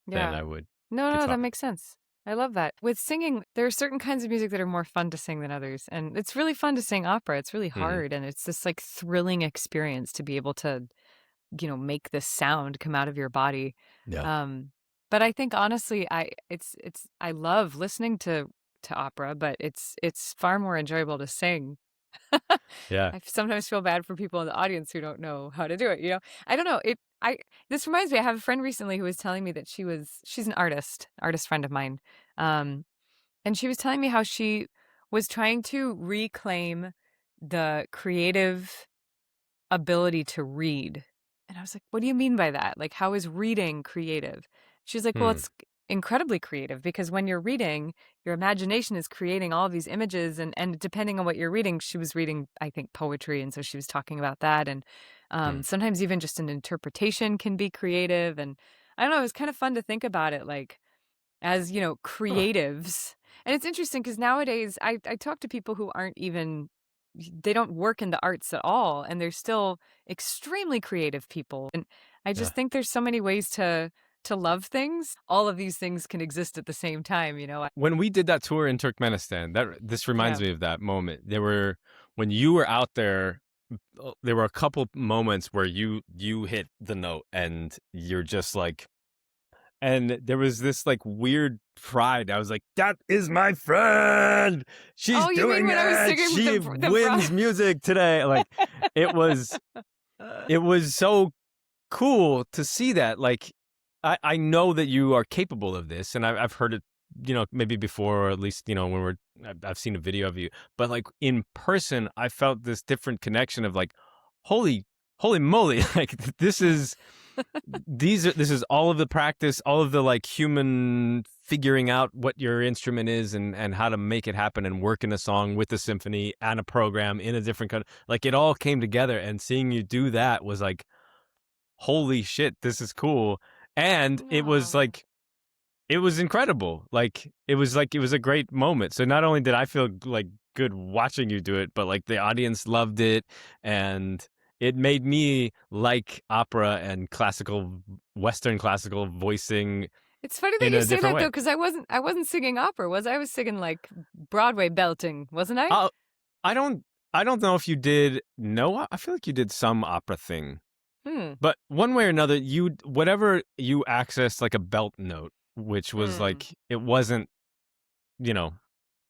than yeah. I would No, that guitar. makes sense. I love that. With singing, there are certain kinds of music that are more fun to sing than others. And it's really fun to sing opera. It's really Hmm. hard. And it's this like thrilling experience to be able to, make this sound come out of your body. Yeah, Um, but I think honestly, I love listening to opera, but it's far more enjoyable to sing. yeah. I sometimes feel bad for people in the audience who don't know how to do it, I don't know. This reminds me, I have a friend recently who was telling me that she's an artist friend of mine. Um, and she was telling me how she was trying to reclaim the creative ability to read. And I was like, what do you mean by that? Like, how is reading creative? She's like, well, Hmm. it's incredibly creative because when you're reading, your imagination is creating all of these images. And depending on what you're reading, she was reading, I think, poetry. And so she was talking about that. And Hmm. sometimes even just an interpretation can be creative. And I don't know, it was kind of fun to think about it like as, Huh. creatives. And it's interesting because nowadays I talk to people who aren't even they don't work in the arts at all and they're still extremely creative people. And I Yeah. just think there's so many ways to love things. All of these things can exist at the same time. When we did that tour in Turkmenistan, this reminds Yeah. me of that moment. When you were out there, there were a couple moments where you hit the note and you're just like, and there was this like weird pride. I was like, that is my friend. She's Oh, you mean doing when I was it. singing She the wins music today. Like it was it was so cool to see that. Like I know that you are capable of this, and I've heard it, maybe before, or at least, when I've seen a video of you, but like in person, I felt this different connection of like, holy, holy moly, like this is all of the practice, all of the like human figuring out what your instrument is and how to make it happen and work in a song with a symphony and a program in a different country. Like it all came together, and seeing you do that was like, holy shit, this is cool. And it was No. like, it was incredible. Like it was a great moment. So not only did I feel like good watching you do it, but like the audience loved it, and it made me like opera and Western classical voicing It's funny that in you a say different that though, way. because I wasn't singing opera, was I? I was singing like Broadway belting, wasn't I? Uh, I don't I don't know if you did. No, I feel like you did some opera thing. Hmm. But one way or another, whatever you accessed like a belt note, which was Hmm. like, it wasn't, you know,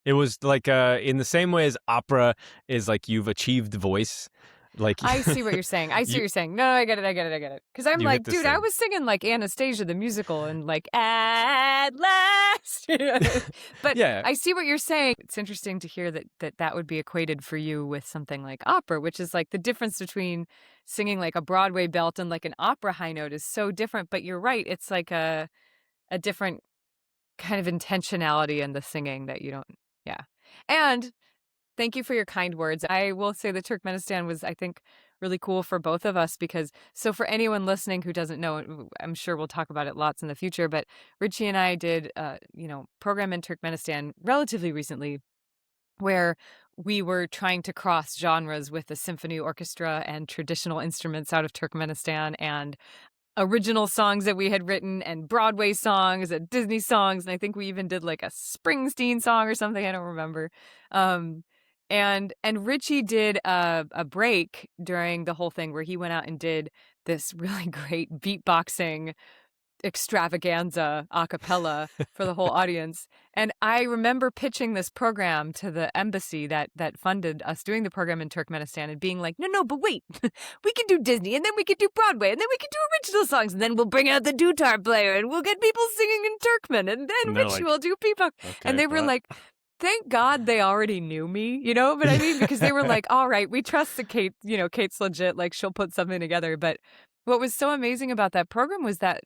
it was like in the same way as opera is like you've achieved voice, like I see what you're saying. I see what you you're saying. No, I get it. I get it. I get it. Because I'm you hit like, this dude, I thing. was singing like Anastasia the musical and like at last. But Yeah. I see what you're saying. It's interesting to hear that would be equated for you with something like opera, which is like the difference between singing like a Broadway belt and like an opera high note is so different. But you're right. It's like a different kind of intentionality in the singing that you don't. Yeah. And thank you for your kind words. I will say that Turkmenistan was, I think, really cool for both of us because, so for anyone listening who doesn't know, I'm sure we'll talk about it lots in the future, but Richie and I did, program in Turkmenistan relatively recently where we were trying to cross genres with the symphony orchestra and traditional instruments out of Turkmenistan. And original songs that we had written and Broadway songs and Disney songs. And I think we even did like a Springsteen song or something. I don't remember. And Richie did a break during the whole thing where he went out and did this really great beatboxing extravaganza a cappella for the whole audience. And I remember pitching this program to the embassy that funded us doing the program in Turkmenistan and being like, no, but wait, we can do Disney and then we can do Broadway and then we can do original songs and then we'll bring out the dutar player and we'll get people singing in Turkmen and then Richie will do beatbox. Okay, and they were like, thank God they already knew me, but I mean, because they were like, all right, we trust that Kate, Kate's legit, like she'll put something together. But what was so amazing about that program was that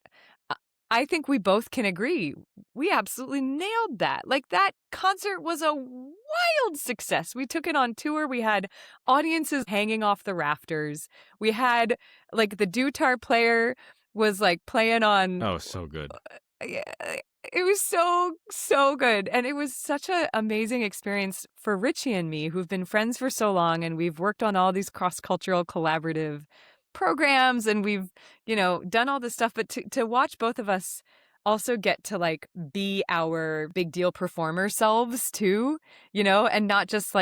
I think we both can agree. We absolutely nailed that. Like that concert was a wild success. We took it on tour. We had audiences hanging off the rafters. We had like the dutar player was like playing on. Oh, so good. It was so good. And it was such an amazing experience for Richie and me, who've been friends for so long. And we've worked on all these cross-cultural collaborative programs and we've done all this stuff, but to watch both of us also get to like be our big deal performer selves too, and not just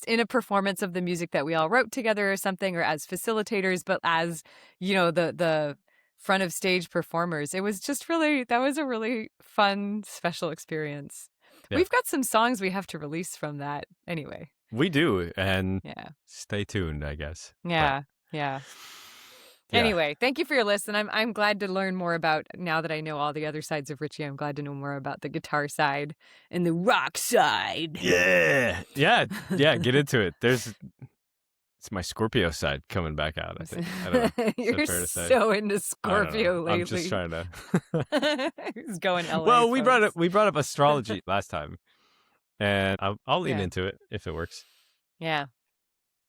in a performance of the music that we all wrote together or something or as facilitators, but as the front of stage performers. It was just that was a really fun special experience. Yeah. We've got some songs we have to release from that anyway. We do, and stay tuned, I guess. Yeah. Yeah. Anyway, thank you for your list, and I'm glad to learn more about, now that I know all the other sides of Richie, I'm glad to know more about the guitar side and the rock side. Yeah, get into it. It's my Scorpio side coming back out, I think. I don't know. You're so into Scorpio lately. I'm just trying to. He's going LA. Well, we brought up astrology last time, and I'll lean into it if it works. Yeah.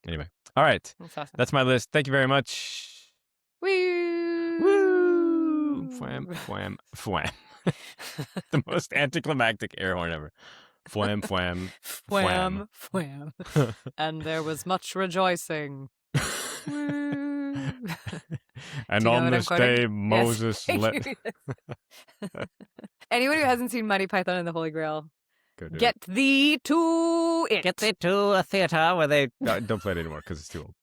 Anyway, all right. That's awesome. That's my list. Thank you very much. Woo! Woo! Fwam, fwam, fwam. The most anticlimactic air horn ever. Fwam, fwam, fwam, fwam. And there was much rejoicing. Woo! And on this day, Moses let. Anyone who hasn't seen Monty Python and the Holy Grail, Get thee to it. Get thee to a theater where they... No, don't play it anymore because it's too old.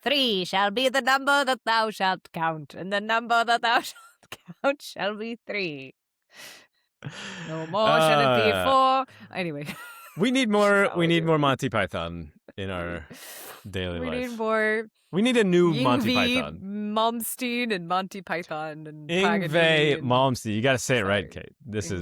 3 shall be the number that thou shalt count, and the number that thou shalt count shall be 3. No more shall it be 4. Anyway. We need more Monty Python in our daily life. We need more... We need a new Monty Python. Yngwie Malmsteen and Monty Python and Yngwie Malmsteen. You got to say it right, Kate. That's how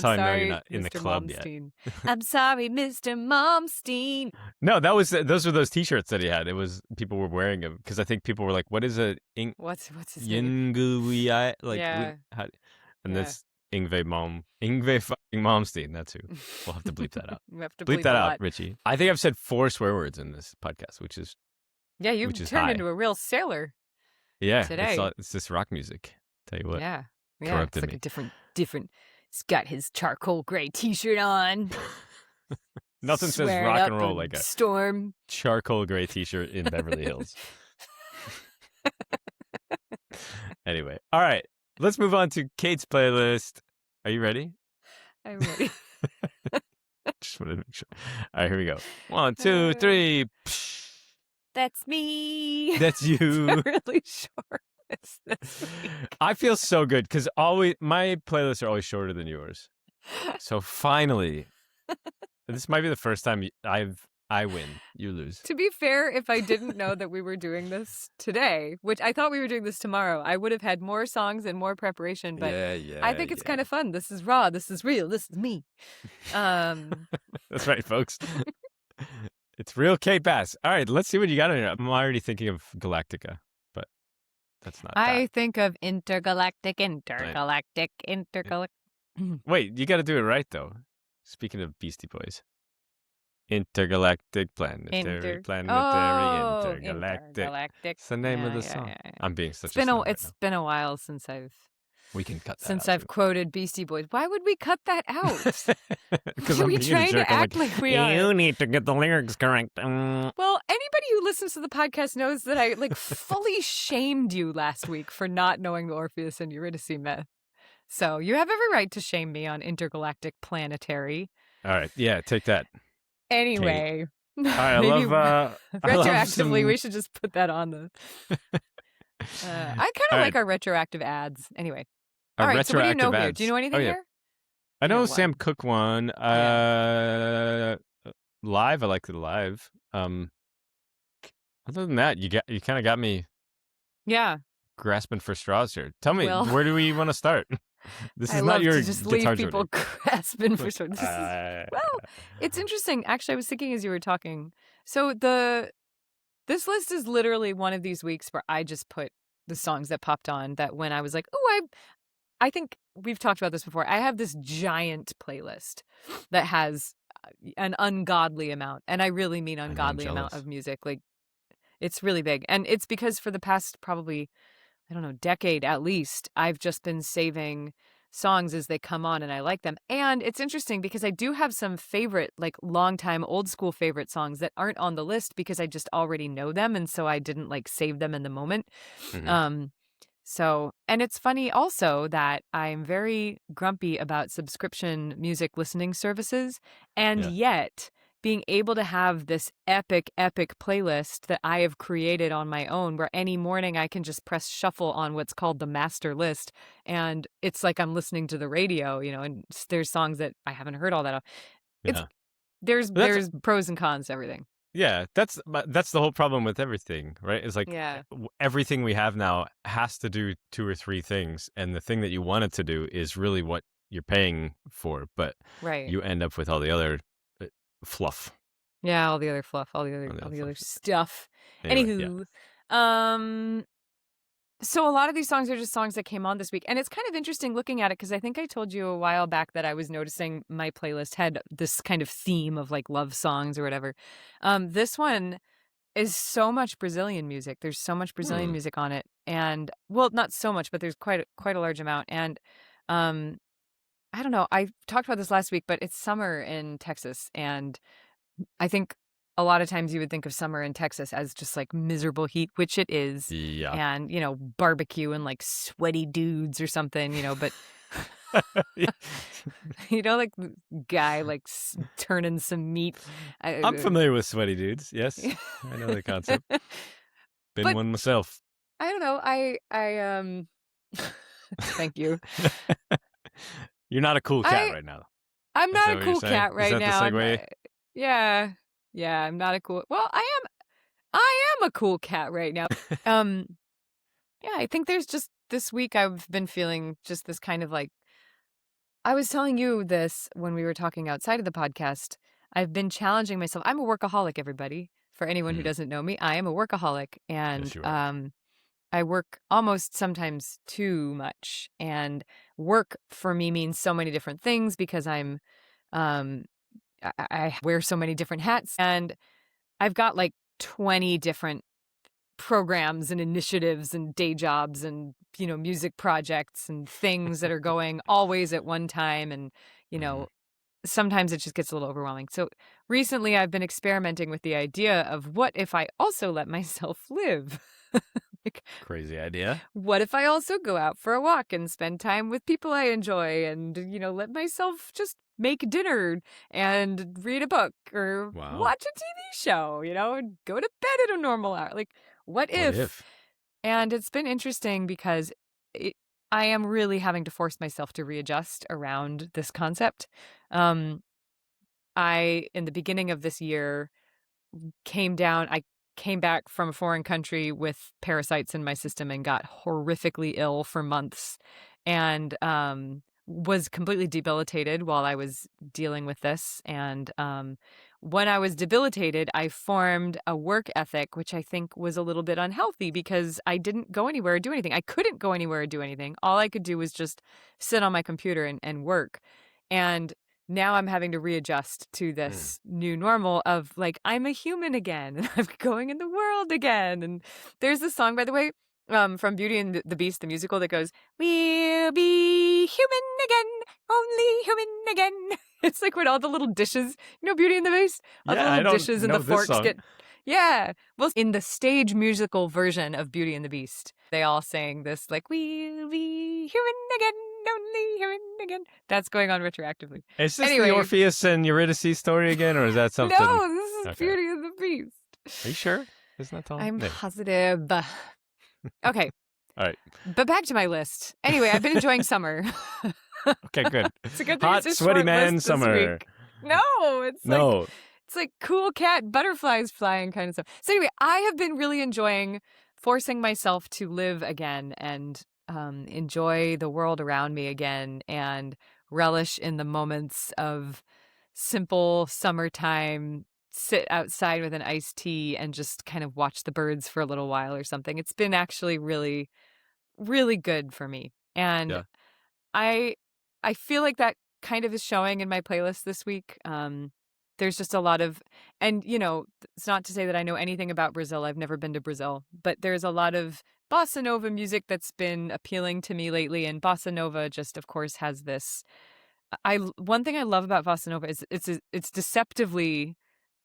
I know you're not in the club Malmsteen. yet. I'm sorry, Mr. Malmsteen. No, those were those T-shirts that he had. It was people were wearing them because I think people were like, "What is a what's his name?" Yngwie And that's Yngwie fucking Malmsteen. That's who. We'll have to bleep that out. We have to bleep that out, Richie. I think I've said 4 swear words in this podcast, which is. Yeah, you've turned into a real sailor. Yeah, today it's this rock music. Tell you what. Yeah, it's like a different. He's got his charcoal gray T-shirt on. Nothing says rock and roll like a storm charcoal gray T-shirt in Beverly Hills. Anyway, all right, let's move on to Kate's playlist. Are you ready? I'm ready. Just wanted to make sure. All right, here we go. 1, 2, 3. That's me. That's you. It's really short. This I feel so good because my playlists are always shorter than yours. So finally, this might be the first time I win, you lose. To be fair, if I didn't know that we were doing this today, which I thought we were doing this tomorrow, I would have had more songs and more preparation. But I think it's kind of fun. This is raw. This is real. This is me. That's right, folks. It's real Kate Bass. All right, let's see what you got in here. I'm already thinking of Galactica, but that's not I think of intergalactic. Wait, you got to do it right, though. Speaking of Beastie Boys. Intergalactic, planetary, intergalactic. It's the name of the song. I'm being such a snob. It's been a while since I've We can cut that since out, I've quoted Beastie Boys. Why would we cut that out? Because Are I'm we being a trying jerk. to I'm act like we you are? need to get the lyrics correct. Well, anybody who listens to the podcast knows that I fully shamed you last week for not knowing the Orpheus and Eurydice myth. So you have every right to shame me on intergalactic planetary. All right, yeah, take that. Anyway, All right, retroactively, we should just put that on the. I kind of like our retroactive ads. Anyway, all right. So what do you know here? Do you know anything here? I know Sam Cooke one. Live, I like the live. Other than that, you kind of got me. Yeah. Grasping for straws here. Tell me, where do we want to start? This is not your to just leave people grasping for straws. Well, it's interesting. Actually, I was thinking as you were talking. So this list is literally one of these weeks where I just put the songs that popped on that when I was like, oh, I think we've talked about this before. I have this giant playlist that has an ungodly amount, and I really mean ungodly amount of music. Like, it's really big. And it's because for the past probably, I don't know, decade at least, I've just been saving songs as they come on and I like them. And it's interesting because I do have some favorite, like longtime old school favorite songs that aren't on the list because I just already know them. And so I didn't save them in the moment. Mm-hmm. And it's funny also that I'm very grumpy about subscription music listening services. And yet being able to have this epic playlist that I have created on my own where any morning I can just press shuffle on what's called the master list. And it's like I'm listening to the radio, and there's songs that I haven't heard all that often. There's pros and cons to everything. Yeah, that's the whole problem with everything, right? It's like everything we have now has to do 2 or 3 things. And the thing that you want it to do is really what you're paying for. But you end up with all the other fluff. Yeah, all the other fluff, all the other stuff. Anywho, so a lot of these songs are just songs that came on this week. And it's kind of interesting looking at it because I think I told you a while back that I was noticing my playlist had this kind of theme of love songs or whatever. This one is so much Brazilian music. There's so much Brazilian music on it. And, well, not so much, but there's quite a large amount. And I don't know. I talked about this last week, but it's summer in Texas. And I think a lot of times you would think of summer in Texas as just miserable heat, which it is. Yeah. And, barbecue and sweaty dudes or something, but, guy turning some meat. I'm familiar with sweaty dudes. Yes. I know the concept. Been one myself. I don't know. I thank you. You're not a cool cat right now. I'm not a cool cat right now. Is that the segue? Yeah, I'm not a cool. Well, I am a cool cat right now. I think there's just this week I've been feeling just this kind of I was telling you this when we were talking outside of the podcast. I've been challenging myself. I'm a workaholic, everybody. For anyone who doesn't know me, I am a workaholic, and yes, you are. I work almost sometimes too much, and work for me means so many different things because I'm I wear so many different hats, and I've got 20 different programs and initiatives and day jobs and, music projects and things that are going always at one time. And, sometimes it just gets a little overwhelming. So recently I've been experimenting with the idea of what if I also let myself live? Crazy idea. What if I also go out for a walk and spend time with people I enjoy and, let myself just make dinner and read a book or watch a TV show, and go to bed at a normal hour. What if? And it's been interesting because I am really having to force myself to readjust around this concept. In the beginning of this year, I came back from a foreign country with parasites in my system and got horrifically ill for months and was completely debilitated while I was dealing with this. And when I was debilitated, I formed a work ethic, which I think was a little bit unhealthy because I didn't go anywhere or do anything. I couldn't go anywhere or do anything. All I could do was just sit on my computer and work. And now I'm having to readjust to this new normal of I'm a human again and I'm going in the world again. And there's this song, by the way, from Beauty and the Beast, the musical, that goes, "We'll be human again, only human again." It's like when all the little dishes, Beauty and the Beast? All the little dishes and the forks get... Yeah. Well, in the stage musical version of Beauty and the Beast, they all sang this, like, "We'll be human again, only human again." That's going on retroactively. Is this the Orpheus and Eurydice story again, or is that something? No, this is Beauty and the Beast. Are you sure? Isn't that all? I'm positive. Okay. All right. But back to my list. Anyway, I've been enjoying summer. Okay, good. It's a good thing. Hot, sweaty man summer. No, it's like cool cat, butterflies flying kind of stuff. So anyway, I have been really enjoying forcing myself to live again and enjoy the world around me again and relish in the moments of simple summertime, sit outside with an iced tea and just kind of watch the birds for a little while or something. It's been actually really, really good for me. And I feel like that kind of is showing in my playlist this week. There's just a lot of, and it's not to say that I know anything about Brazil. I've never been to Brazil, but there's a lot of bossa nova music that's been appealing to me lately. And bossa nova just, of course, has this. One thing I love about bossa nova is it's deceptively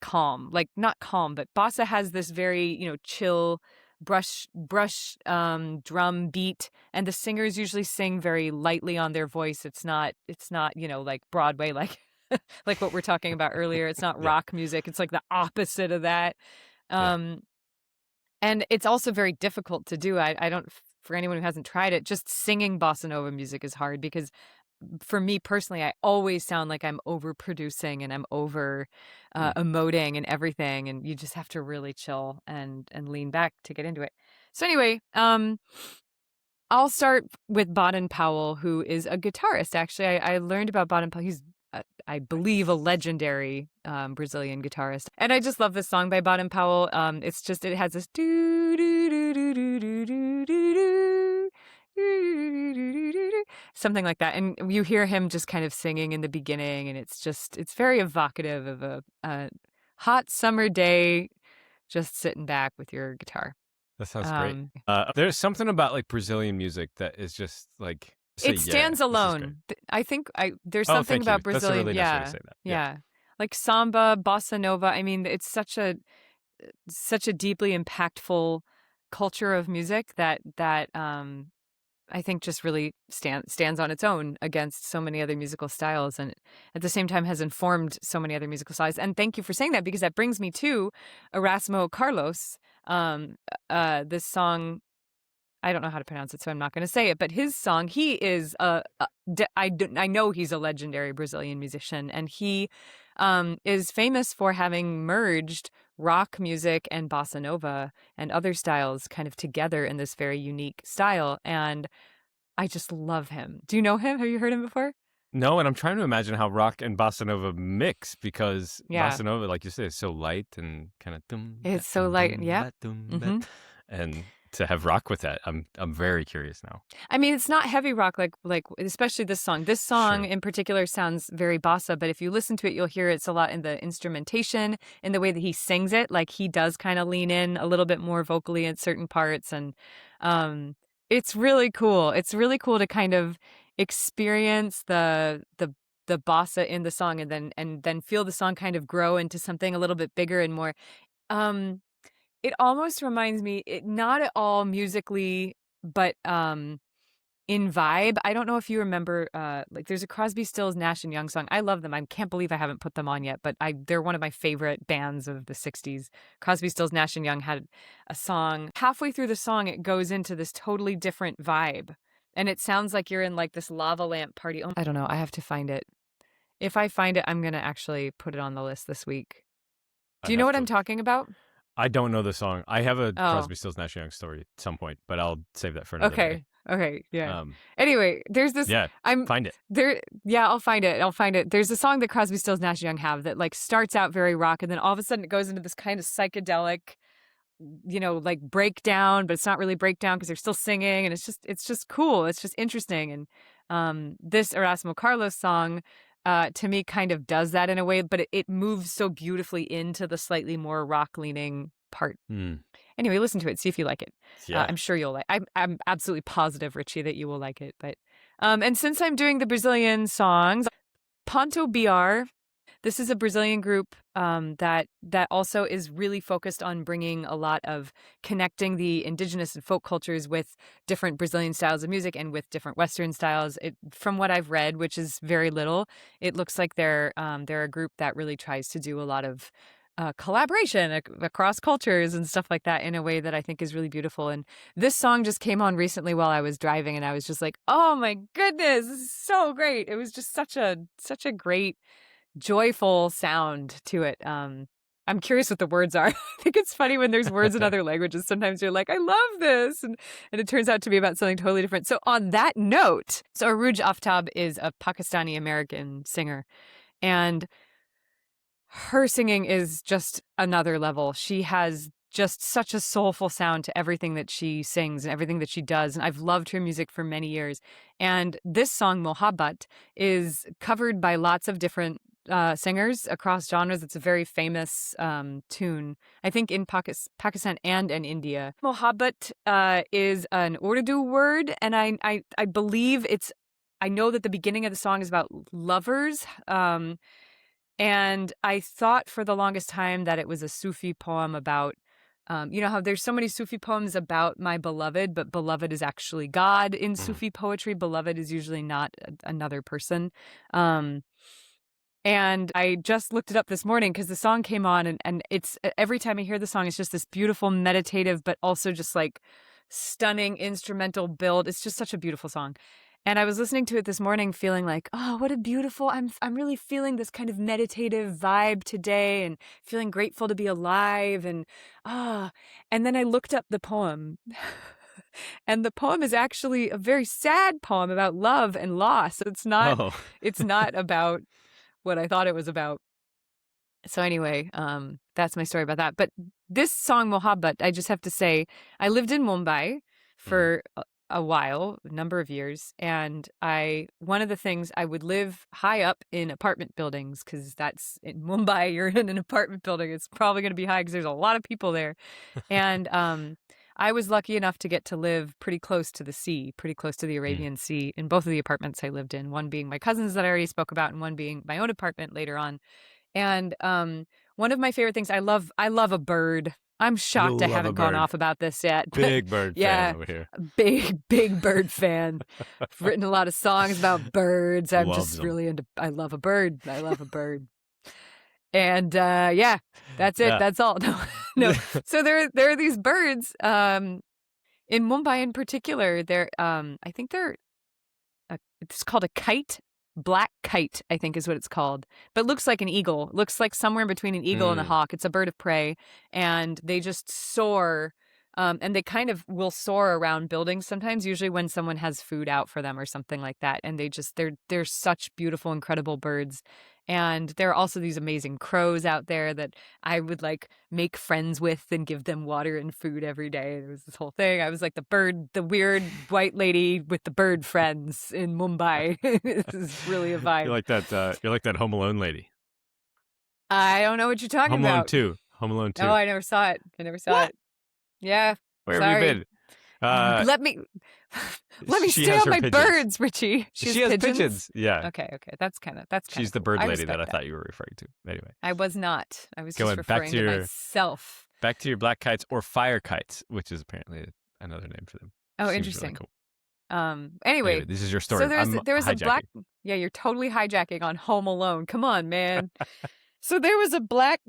calm. Like, not calm, but bossa has this very, chill brush drum beat, and the singers usually sing very lightly on their voice. It's not like Broadway, like like what we're talking about earlier. It's not rock music. It's like the opposite of that. And it's also very difficult to do. I don't, for anyone who hasn't tried it, just singing bossa nova music is hard because for me personally, I always sound like I'm overproducing and I'm over emoting and everything, and you just have to really chill and lean back to get into it. So anyway, I'll start with Baden Powell, who is a guitarist. Actually, I learned about Baden Powell. He's, I believe, a legendary Brazilian guitarist, and I just love this song by Baden Powell. It has this do do do do do do do do. Something like that, and you hear him just kind of singing in the beginning, and it's very evocative of a hot summer day, just sitting back with your guitar. That sounds great. There's something about like Brazilian music that is just like it stands alone. I think there's something about Brazilian. That's a really nice way to say that. Yeah, like samba, bossa nova. I mean, it's such a deeply impactful culture of music that I think just really stands on its own against so many other musical styles, and at the same time has informed so many other musical styles. And thank you for saying that, because that brings me to Erasmo Carlos. This song, I don't know how to pronounce it, so I'm not going to say it, but his song, he is I know he's a legendary Brazilian musician, and he is famous for having merged rock music and bossa nova and other styles kind of together in this very unique style. And I just love him. Do you know him? Have you heard him before? No, and I'm trying to imagine how rock and bossa nova mix, because bossa nova, like you said, is so light and kind of it's so light, and to have rock with that, I'm very curious now. I mean, it's not heavy rock like especially this song. This song in particular sounds very bossa, but if you listen to it, you'll hear it's a lot in the instrumentation, in the way that he sings it. Like, he does kind of lean in a little bit more vocally in certain parts, and it's really cool. It's really cool to kind of experience the bossa in the song, and then feel the song kind of grow into something a little bit bigger and more. It almost reminds me, not at all musically, but in vibe. I don't know if you remember, like, there's a Crosby, Stills, Nash & Young song. I love them. I can't believe I haven't put them on yet, but they're one of my favorite bands of the 60s. Crosby, Stills, Nash & Young had a song. Halfway through the song, it goes into this totally different vibe, and it sounds like you're in, like, this lava lamp party. I don't know. I have to find it. If I find it, I'm going to actually put it on the list this week. Do you know what I'm talking about? I don't know the song. I have a Crosby, Stills, Nash & Young story at some point, but I'll save that for another day. Okay, yeah. Anyway, there's this... Yeah, find it. I'll find it. There's a song that Crosby, Stills, Nash & Young have that, like, starts out very rock, and then all of a sudden it goes into this kind of psychedelic, like, breakdown, but it's not really breakdown because they're still singing, and it's just cool. It's just interesting. And this Erasmo Carlos song, to me, kind of does that in a way, but it moves so beautifully into the slightly more rock-leaning part. Anyway, listen to it. See if you like it. Yeah. I'm sure you'll like. I'm absolutely positive, Richie, that you will like it. But and since I'm doing the Brazilian songs, Ponto BR. This is a Brazilian group that also is really focused on bringing a lot of connecting the indigenous and folk cultures with different Brazilian styles of music and with different Western styles. From what I've read, which is very little, it looks like they're a group that really tries to do a lot of collaboration across cultures and stuff like that in a way that I think is really beautiful. And this song just came on recently while I was driving, and I was just like, oh my goodness, this is so great. It was just such a great, joyful sound to it. I'm curious what the words are. I think it's funny when there's words in other languages. Sometimes you're like, I love this. And it turns out to be about something totally different. So on that note, so Arooj Aftab is a Pakistani-American singer. And her singing is just another level. She has just such a soulful sound to everything that she sings and everything that she does. And I've loved her music for many years. And this song, Mohabbat, is covered by lots of different singers across genres. It's a very famous tune, I think, in Pakistan and in India. Mohabbat is an Urdu word, and I believe I know that the beginning of the song is about lovers. And I thought for the longest time that it was a Sufi poem about, you know how there's so many Sufi poems about my beloved, but beloved is actually God in Sufi poetry. Beloved is usually not another person. And I just looked it up this morning because the song came on, and it's every time I hear the song, it's just this beautiful, meditative, but also just like stunning instrumental build. It's just such a beautiful song. And I was listening to it this morning feeling like, oh, what a beautiful, I'm really feeling this kind of meditative vibe today and feeling grateful to be alive. And then I looked up the poem. And the poem is actually a very sad poem about love and loss. It's not about what I thought it was about. So anyway, that's my story about that. But this song, Mohabbat, I just have to say, I lived in Mumbai for a while, a number of years. And one of the things, I would live high up in apartment buildings, because that's in Mumbai, you're in an apartment building. It's probably going to be high because there's a lot of people there. And I was lucky enough to get to live pretty close to the sea, pretty close to the Arabian Sea in both of the apartments I lived in, one being my cousin's that I already spoke about and one being my own apartment later on. And one of my favorite things, I love a bird. I'm shocked I haven't gone off about this yet. Big bird fan over here. Big bird fan. I've written a lot of songs about birds. I'm just really into, I love a bird. And yeah, that's it. Yeah. That's all. No. So there are these birds in Mumbai in particular. I think it's called a kite. Black kite, I think is what it's called, but looks like an eagle. Looks like somewhere in between an eagle and a hawk. It's a bird of prey, and they just soar. And they kind of will soar around buildings sometimes, usually when someone has food out for them or something like that. And they're such beautiful, incredible birds. And there are also these amazing crows out there that I would like make friends with and give them water and food every day. There was this whole thing. I was like the weird white lady with the bird friends in Mumbai. This is really a vibe. You're like that Home Alone lady. I don't know what you're talking about. Home Alone 2. Oh, I never saw it. It. Yeah. Where have you been? Let me stay on my birds, Richie. She has pigeons. Yeah. Okay. That's kind of She's the bird lady that I thought you were referring to. Anyway. I was not. I was just referring to myself. Back to your black kites or fire kites, which is apparently another name for them. Oh, Seems interesting. Really cool. Anyway, this is your story. So there was a black. Yeah, you're totally hijacking on Home Alone. Come on, man. So there was a black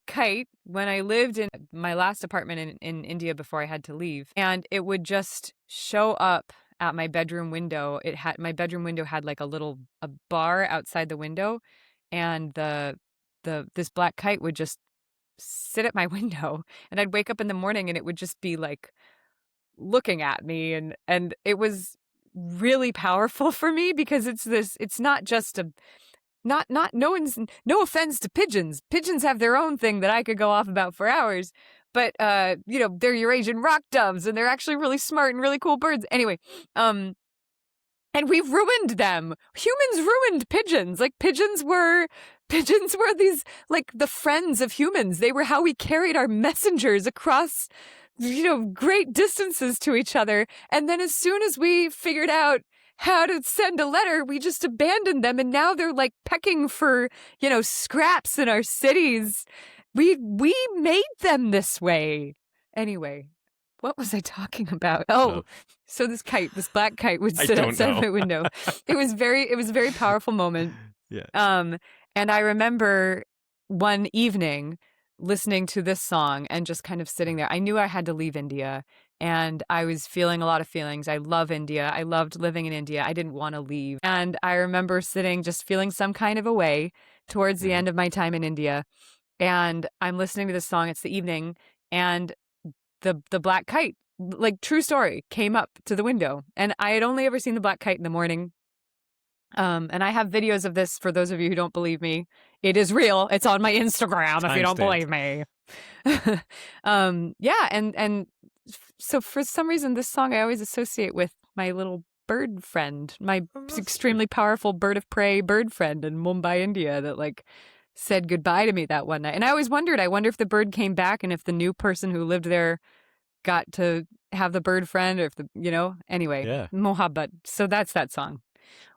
kite when I lived in my last apartment in India before I had to leave, and it would just show up at my bedroom window. My bedroom window had like a bar outside the window, and this black kite would just sit at my window, and I'd wake up in the morning and it would just be like looking at me, and it was really powerful for me because it's not just a no offense to pigeons. Pigeons have their own thing that I could go off about for hours, but they're Eurasian rock doves and they're actually really smart and really cool birds. Anyway, and we've ruined them. Humans ruined pigeons. Like pigeons were Pigeons were these, like, the friends of humans. They were how we carried our messengers across, great distances to each other. And then as soon as we figured out how to send a letter, we just abandoned them. And now they're like pecking for, scraps in our cities. We made them this way. Anyway, what was I talking about? Oh, so this black kite would sit outside my window. It was a very powerful moment. Yeah. And I remember one evening listening to this song and just kind of sitting there. I knew I had to leave India, and I was feeling a lot of feelings. I love India. I loved living in India. I didn't want to leave. And I remember sitting just feeling some kind of a way towards the end of my time in India. And I'm listening to this song. It's the evening, and the black kite, like true story, came up to the window. And I had only ever seen the black kite in the morning. And I have videos of this for those of you who don't believe me. It is real. It's on my Instagram if you don't believe me. Yeah, and so for some reason, this song I always associate with my little bird friend, my extremely powerful bird of prey bird friend in Mumbai, India, that like said goodbye to me that one night. And I always wondered, I wonder if the bird came back and if the new person who lived there got to have the bird friend, or if anyway, yeah. Mohabbat. So that's that song.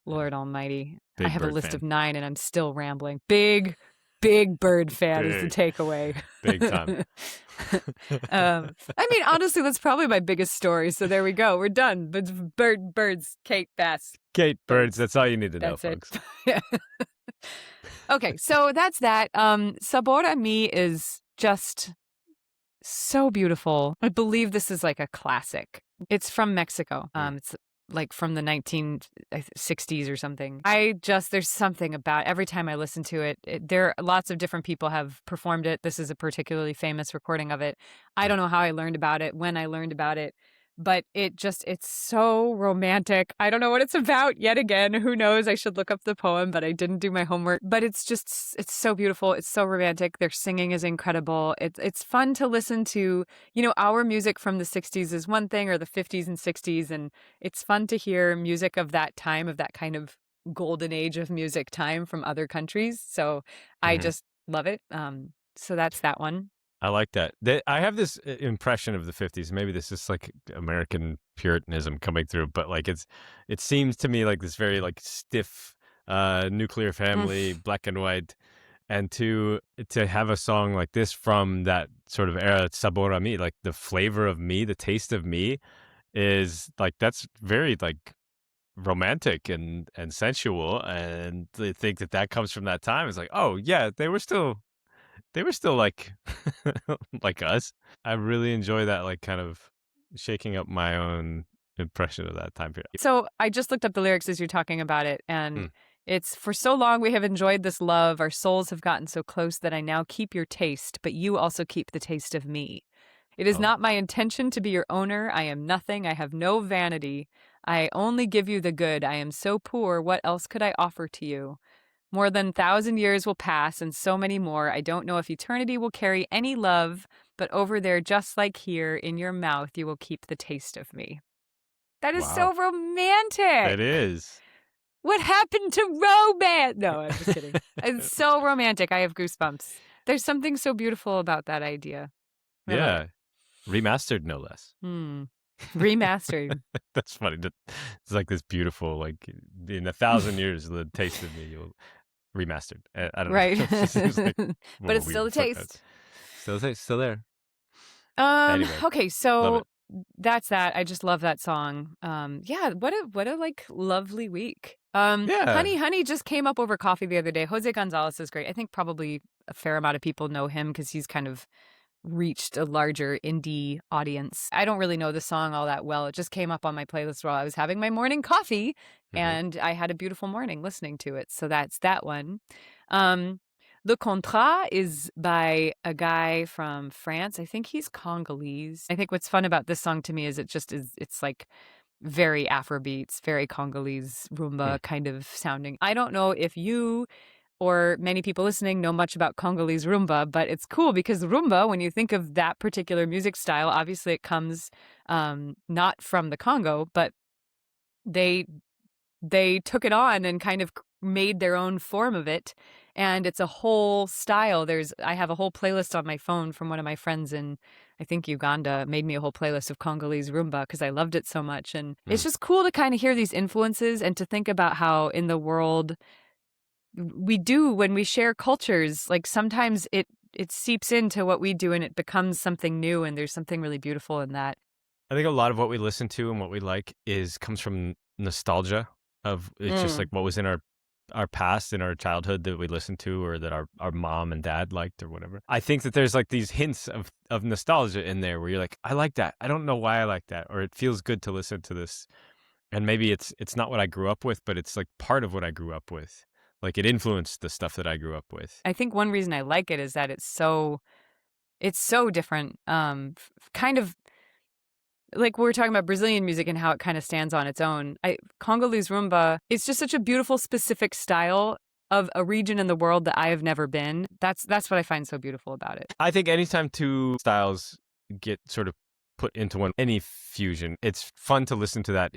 Lord Almighty. Big I have a bird list fan. of 9 and I'm still rambling. Big bird fan is the takeaway. Big time. I mean, honestly, that's probably my biggest story. So there we go. We're done. But birds, Kate Bass. Kate Birds. That's all you need to know, That's folks. it. Okay, so that's that. Sabor a Mi is just so beautiful. I believe this is like a classic. It's from Mexico. It's like from the 1960s or something. There's something about every time I listen to it, there lots of different people have performed it. This is a particularly famous recording of it. I don't know how I learned about it, when I learned about it, but it's so romantic. I don't know what it's about yet again. Who knows? I should look up the poem, but I didn't do my homework. But it's so beautiful. It's so romantic. Their singing is incredible. It's fun to listen to. Our music from the 60s is one thing, or the 50s and 60s, and it's fun to hear music of that time, of that kind of golden age of music time from other countries. So I just love it. So that's that one. I like that. I have this impression of the 50s. Maybe this is like American Puritanism coming through, but like it seems to me like this very like stiff nuclear family, black and white, and to have a song like this from that sort of era, Sabor a Mi, like the flavor of me, the taste of me, is like that's very like romantic and sensual, and they think that comes from that time. It's like, oh yeah, they were still like like us. I really enjoy that, like kind of shaking up my own impression of that time period. So I just looked up the lyrics as you're talking about it, and it's, for so long we have enjoyed this love. Our souls have gotten so close that I now keep your taste, but you also keep the taste of me. It is not my intention to be your owner. I am nothing. I have no vanity. I only give you the good. I am so poor. What else could I offer to you? More than 1,000 years will pass, and so many more. I don't know if eternity will carry any love, but over there, just like here, in your mouth, you will keep the taste of me. That is so romantic. It is. What happened to romance? No, I'm just kidding. It's so romantic. I have goosebumps. There's something so beautiful about that idea. Yeah. Remastered, no less. Remastered. That's funny. It's like this beautiful, like in 1,000 years, the taste of me, you'll remastered. I don't know. Right. Like, but it's still a taste. Still there. Anyway, okay, so that's that. I just love that song. Yeah, what a like lovely week. Honey just came up over coffee the other day. Jose Gonzalez is great. I think probably a fair amount of people know him because he's kind of reached a larger indie audience. I don't really know the song all that well. It just came up on my playlist while I was having my morning coffee, and I had a beautiful morning listening to it. So that's that one. Le Contrat is by a guy from France. I think he's Congolese. I think what's fun about this song to me is it's like very Afrobeats, very Congolese rumba kind of sounding. I don't know if you or many people listening know much about Congolese rumba, but it's cool because rumba, when you think of that particular music style, obviously it comes not from the Congo, but they took it on and kind of made their own form of it. And it's a whole style. I have a whole playlist on my phone from one of my friends in, I think, Uganda, made me a whole playlist of Congolese rumba because I loved it so much. And it's just cool to kind of hear these influences and to think about how in the world we do when we share cultures, like sometimes it seeps into what we do and it becomes something new, and there's something really beautiful in that. I think a lot of what we listen to and what we like comes from nostalgia of it's just like what was in our past, in our childhood that we listened to or that our mom and dad liked or whatever. I think that there's like these hints of nostalgia in there where you're like, I like that. I don't know why I like that, or it feels good to listen to this. And maybe it's not what I grew up with, but it's like part of what I grew up with. Like it influenced the stuff that I grew up with. I think one reason I like it is that it's so different. Kind of like we were talking about Brazilian music and how it kind of stands on its own. Congolese rumba, it's just such a beautiful, specific style of a region in the world that I have never been. That's what I find so beautiful about it. I think anytime two styles get sort of put into any fusion, it's fun to listen to that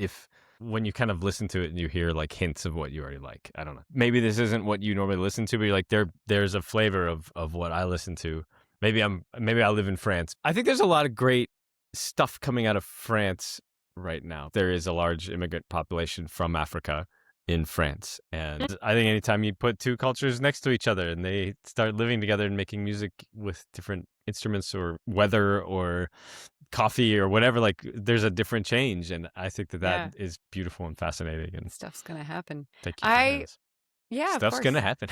when you kind of listen to it and you hear like hints of what you already like. I don't know. Maybe this isn't what you normally listen to, but you're like, there's a flavor of what I listen to. Maybe I live in France. I think there's a lot of great stuff coming out of France right now. There is a large immigrant population from Africa in France. And I think anytime you put two cultures next to each other and they start living together and making music with different instruments or weather or coffee or whatever, like there's a different change. And I think that is beautiful and fascinating. And stuff's going to happen. Thank you. Yeah, stuff's going to happen.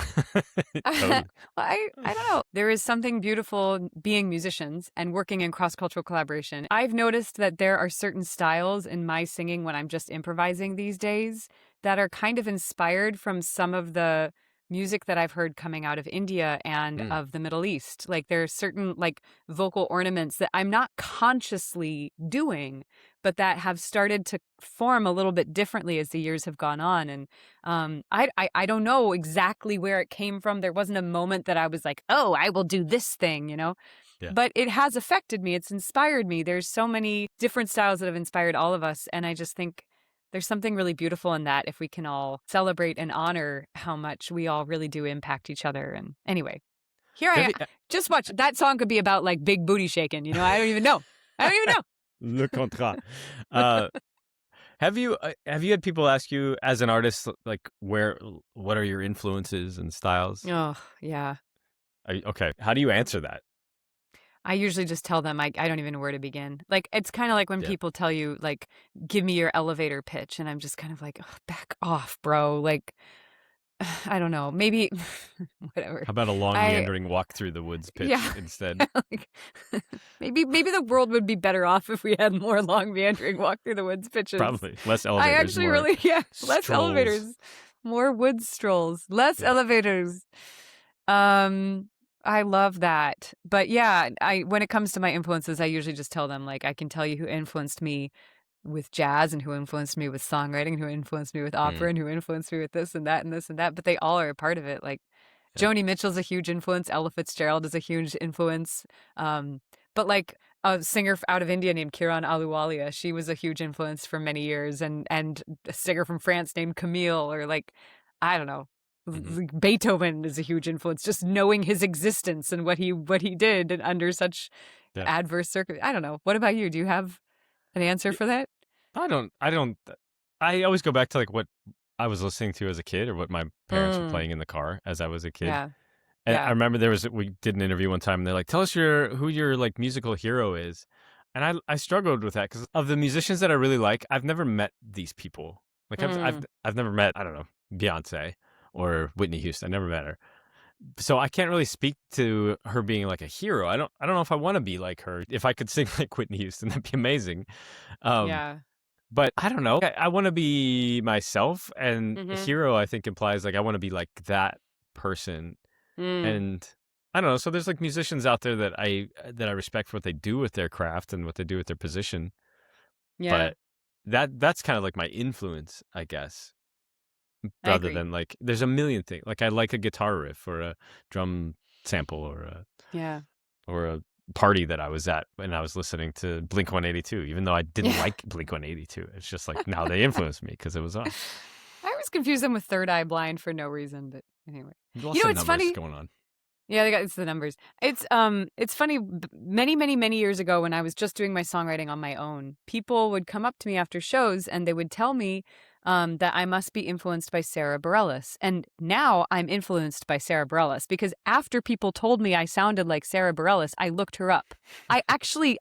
Totally. Well, I don't know. There is something beautiful being musicians and working in cross-cultural collaboration. I've noticed that there are certain styles in my singing when I'm just improvising these days that are kind of inspired from some of the music that I've heard coming out of India and of the Middle East. Like there are certain like vocal ornaments that I'm not consciously doing, but that have started to form a little bit differently as the years have gone on. And I don't know exactly where it came from. There wasn't a moment that I was like, oh, I will do this thing, you know? Yeah. But it has affected me. It's inspired me. There's so many different styles that have inspired all of us. And I just think there's something really beautiful in that if we can all celebrate and honor how much we all really do impact each other. And anyway, here I am. Just watch. That song could be about like big booty shaking. You know, I don't even know. Le contrat. Have you had people ask you as an artist, like what are your influences and styles? Oh, yeah. Okay. How do you answer that? I usually just tell them I don't even know where to begin. Like, it's kind of like when people tell you, like, give me your elevator pitch. And I'm just kind of like, oh, back off, bro. Like, I don't know. Maybe, whatever. How about a long meandering walk through the woods pitch instead? Like, maybe the world would be better off if we had more long meandering walk through the woods pitches. Probably. Less elevators. I actually less elevators. More woods strolls. Less elevators. I love that. But yeah, when it comes to my influences, I usually just tell them, like, I can tell you who influenced me with jazz and who influenced me with songwriting, and who influenced me with opera and who influenced me with this and that and this and that. But they all are a part of it. Like Joni Mitchell's a huge influence. Ella Fitzgerald is a huge influence. But like a singer out of India named Kiran Ahluwalia, she was a huge influence for many years. And a singer from France named Camille, or like, I don't know. Beethoven is a huge influence. Just knowing his existence and what he did and under such adverse circumstances. I don't know. What about you? Do you have an answer for that? I don't. I always go back to like what I was listening to as a kid, or what my parents were playing in the car as I was a kid. Yeah. And I remember we did an interview one time, and they're like, "Tell us who your like musical hero is." And I struggled with that because of the musicians that I really like. I've never met these people. Like I've never met, I don't know, Beyonce or Whitney Houston. I never met her. So I can't really speak to her being like a hero. I don't know if I want to be like her. If I could sing like Whitney Houston, that'd be amazing. But I don't know. I want to be myself, and a hero, I think, implies like I want to be like that person. And I don't know. So there's like musicians out there that I respect for what they do with their craft and what they do with their position. Yeah. But that's kind of like my influence, I guess. Rather than like, there's a million things. Like I like a guitar riff or a drum sample or a party that I was at when I was listening to Blink-182, even though I didn't like Blink-182. It's just like now they influenced me because it was on. I always confuse them with Third Eye Blind for no reason, but Anyway, Lots of it's funny. going on. Yeah, it's the numbers. It's funny. Many years ago, when I was just doing my songwriting on my own, people would come up to me after shows and they would tell me that I must be influenced by Sarah Bareilles. And now I'm influenced by Sarah Bareilles because after people told me I sounded like Sarah Bareilles, I looked her up. I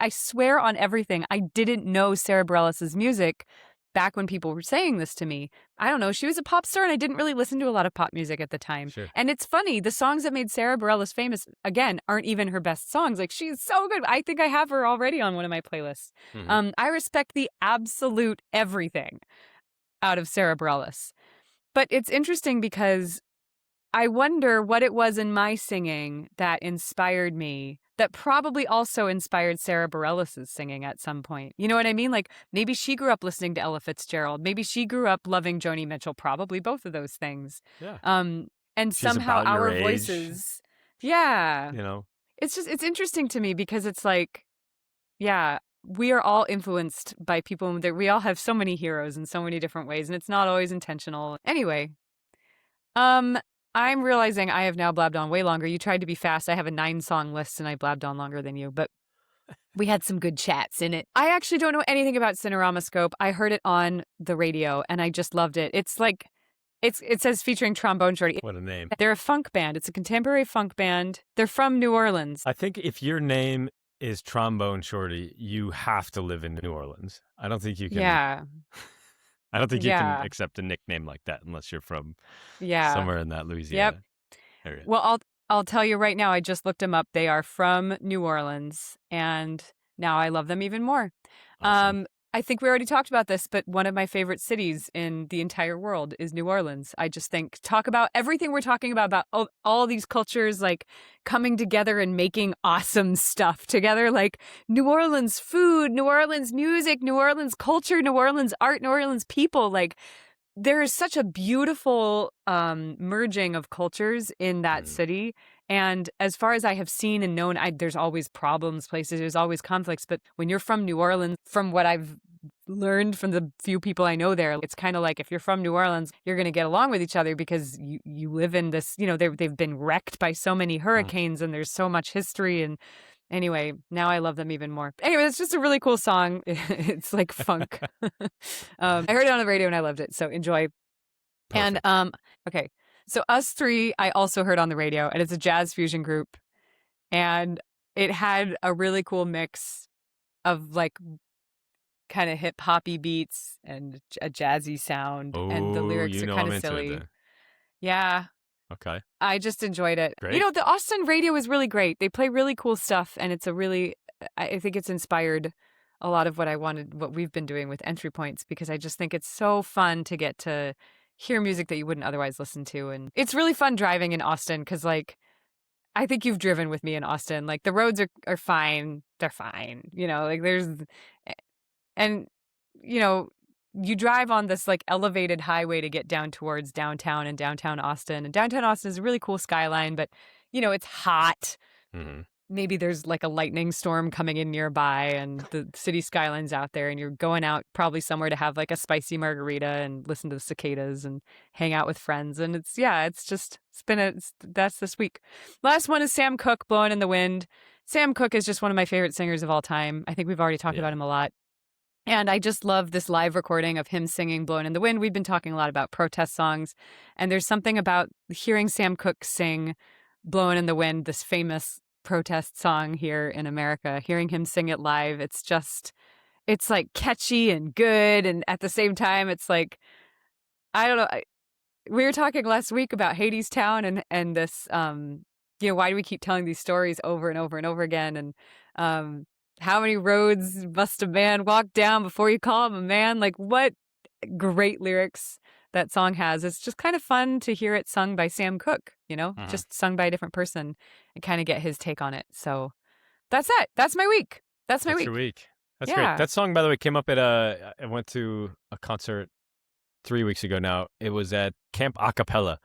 swear on everything, I didn't know Sarah Bareilles' music back when people were saying this to me. I don't know. She was a pop star and I didn't really listen to a lot of pop music at the time. Sure. And it's funny. The songs that made Sarah Bareilles famous, again, aren't even her best songs. Like, she's so good. I think I have her already on one of my playlists. Mm-hmm. I respect the absolute everything out of Sarah Bareilles. But it's interesting because I wonder what it was in my singing that inspired me, that probably also inspired Sarah Bareilles' singing at some point. You know what I mean? Like, maybe she grew up listening to Ella Fitzgerald. Maybe she grew up loving Joni Mitchell. Probably both of those things. Yeah. And She's somehow about your our age. voices, yeah. You know, It's interesting to me because it's like, yeah, we are all influenced by people. We all have so many heroes in so many different ways, and it's not always intentional. Anyway, I'm realizing I have now blabbed on way longer. You tried to be fast. I have a 9-song list and I blabbed on longer than you, but we had some good chats in it. I actually don't know anything about Cineramascope. I heard it on the radio and I just loved it. It's like, it says featuring Trombone Shorty. what a name. They're a funk band. It's a contemporary funk band. They're from New Orleans. I think if your name is Trombone Shorty, you have to live in New Orleans. I don't think you can. Yeah. I don't think you Yeah. can accept a nickname like that unless you're from Yeah. somewhere in that Louisiana area. Well, I'll tell you right now, I just looked them up. They are from New Orleans, and now I love them even more. Awesome. I think we already talked about this, but one of my favorite cities in the entire world is New Orleans. I just think, talk about everything we're talking about all these cultures, like, coming together and making awesome stuff together, like New Orleans food, New Orleans music, New Orleans culture, New Orleans art, New Orleans people. Like, there is such a beautiful merging of cultures in that city. And as far as I have seen and known, there's always problems, places, there's always conflicts. But when you're from New Orleans, from what I've learned from the few people I know there, it's kind of like if you're from New Orleans, you're going to get along with each other because you live in this, they've been wrecked by so many hurricanes and there's so much history. And anyway, now I love them even more. Anyway, it's just a really cool song. It's like funk. I heard it on the radio and I loved it. So enjoy. Perfect. And okay. So Us Three, I also heard on the radio, and it's a jazz fusion group. And it had a really cool mix of like kind of hip hoppy beats and a jazzy sound. And the lyrics are kind of silly. Yeah. Okay. I just enjoyed it. Great. The Austin radio is really great. They play really cool stuff, and it's I think it's inspired a lot of what we've been doing with Entry Points, because I just think it's so fun to get to hear music that you wouldn't otherwise listen to. And it's really fun driving in Austin because, like, I think you've driven with me in Austin. Like, the roads are fine. They're fine. Like you drive on this like elevated highway to get down towards downtown and downtown Austin. And downtown Austin is a really cool skyline, but it's hot. Mm-hmm. Maybe there's like a lightning storm coming in nearby and the city skyline's out there and you're going out probably somewhere to have like a spicy margarita and listen to the cicadas and hang out with friends. And that's this week. Last one is Sam Cooke, Blowing in the Wind. Sam Cooke is just one of my favorite singers of all time. I think we've already talked about him a lot. And I just love this live recording of him singing Blowing in the Wind. We've been talking a lot about protest songs. And there's something about hearing Sam Cooke sing Blowing in the Wind, this famous protest song here in America, hearing him sing it live. It's like catchy and good. And at the same time, it's like, I don't know. We were talking last week about Hadestown and this, why do we keep telling these stories over and over and over again? And, how many roads must a man walk down before you call him a man? Like, what great lyrics that song has. It's just kind of fun to hear it sung by Sam Cooke, just sung by a different person and kind of get his take on it. So that's it. That's my week. That's my week. Your week. That's great. That song, by the way, came up at I went to a concert 3 weeks ago now. It was at Camp Acapella.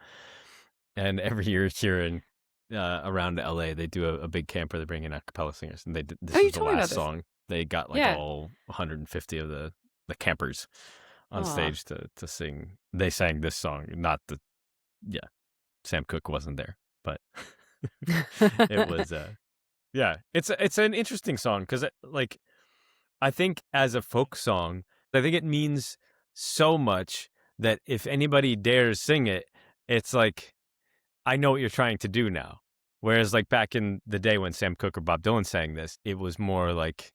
And every year here in around LA, they do a big camp where they bring in a cappella singers, and this is the last song. They got all 150 of the campers on stage to sing. They sang this song, not the Sam Cooke wasn't there, but it was yeah, it's an interesting song because like I think as a folk song, I think it means so much that if anybody dares sing it, it's like, I know what you're trying to do now. Whereas like back in the day when Sam Cooke or Bob Dylan sang this, it was more like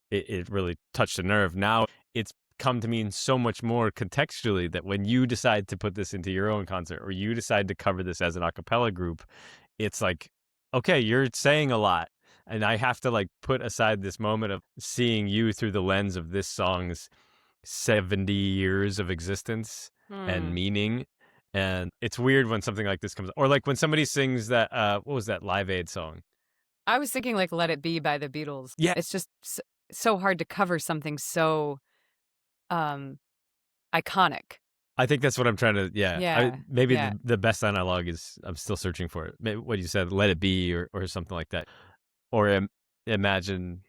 it really touched a nerve. Now it's come to mean so much more contextually that when you decide to put this into your own concert or you decide to cover this as an a cappella group, it's like, okay, you're saying a lot. And I have to like put aside this moment of seeing you through the lens of this song's 70 years of existence and meaning. And it's weird when something like this comes, or like when somebody sings that, what was that Live Aid song? I was thinking like Let It Be by the Beatles. Yeah. It's just so hard to cover something so iconic. I think that's what I'm trying to, Yeah. maybe yeah. the best analog is, I'm still searching for it. Maybe what you said, Let It Be or something like that. Or Imagine.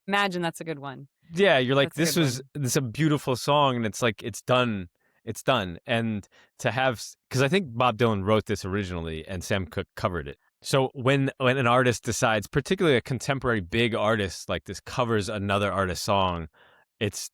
Imagine, that's a good one. Yeah, you're like, That's this is a beautiful song, and it's like, it's done. It's done. And to have, because I think Bob Dylan wrote this originally and Sam Cooke covered it. So when an artist decides, particularly a contemporary big artist like this covers another artist's song,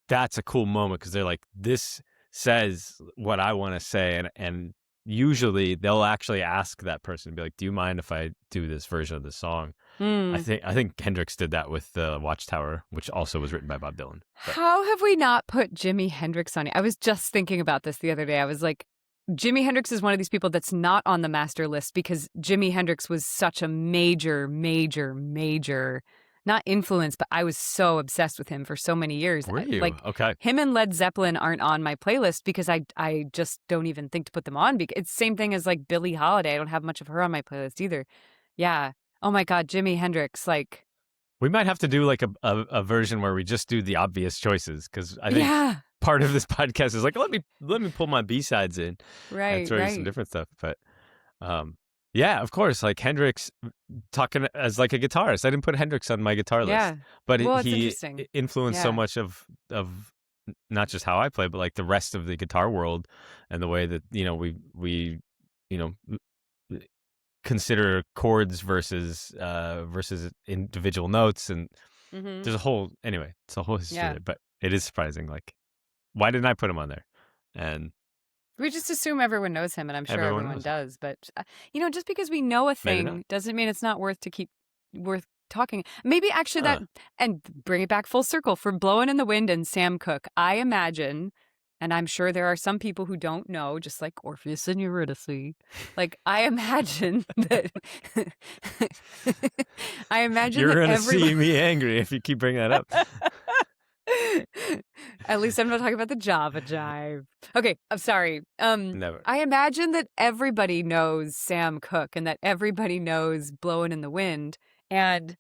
that's a cool moment because they're like, this says what I want to say. And usually they'll actually ask that person, be like, do you mind if I do this version of the song? I think Hendrix did that with the Watchtower, which also was written by Bob Dylan. But How have we not put Jimi Hendrix on it? I was just thinking about this the other day. I was like, Jimi Hendrix is one of these people that's not on the master list because Jimi Hendrix was such a major, not influence, but I was so obsessed with him for so many years. Were you? Like, Okay. him and Led Zeppelin aren't on my playlist because I just don't even think to put them on. It's the same thing as like Billie Holiday. I don't have much of her on my playlist either. Yeah. Oh my God, Jimi Hendrix, like. We might have to do like a version where we just do the obvious choices because I think part of this podcast is like, let me pull my B-sides in and throw you some different stuff. But yeah, of course, like Hendrix talking as like a guitarist. I didn't put Hendrix on my guitar list, but he influenced so much of not just how I play, but like the rest of the guitar world and the way that we consider chords versus individual notes, and there's a whole history, but it is surprising. Like, why didn't I put him on there? And we just assume everyone knows him, and I'm sure everyone does. But just because we know a thing doesn't mean it's not worth talking. Maybe actually that, and bring it back full circle for Blowin' in the Wind and Sam Cooke. I imagine. And I'm sure there are some people who don't know, just like Orpheus and Eurydice. Like, I imagine that. You're going to see me angry if you keep bringing that up. At least I'm not talking about the Java Jive. Okay, I'm sorry. Never. I imagine that everybody knows Sam Cooke and that everybody knows Blowin' in the Wind. And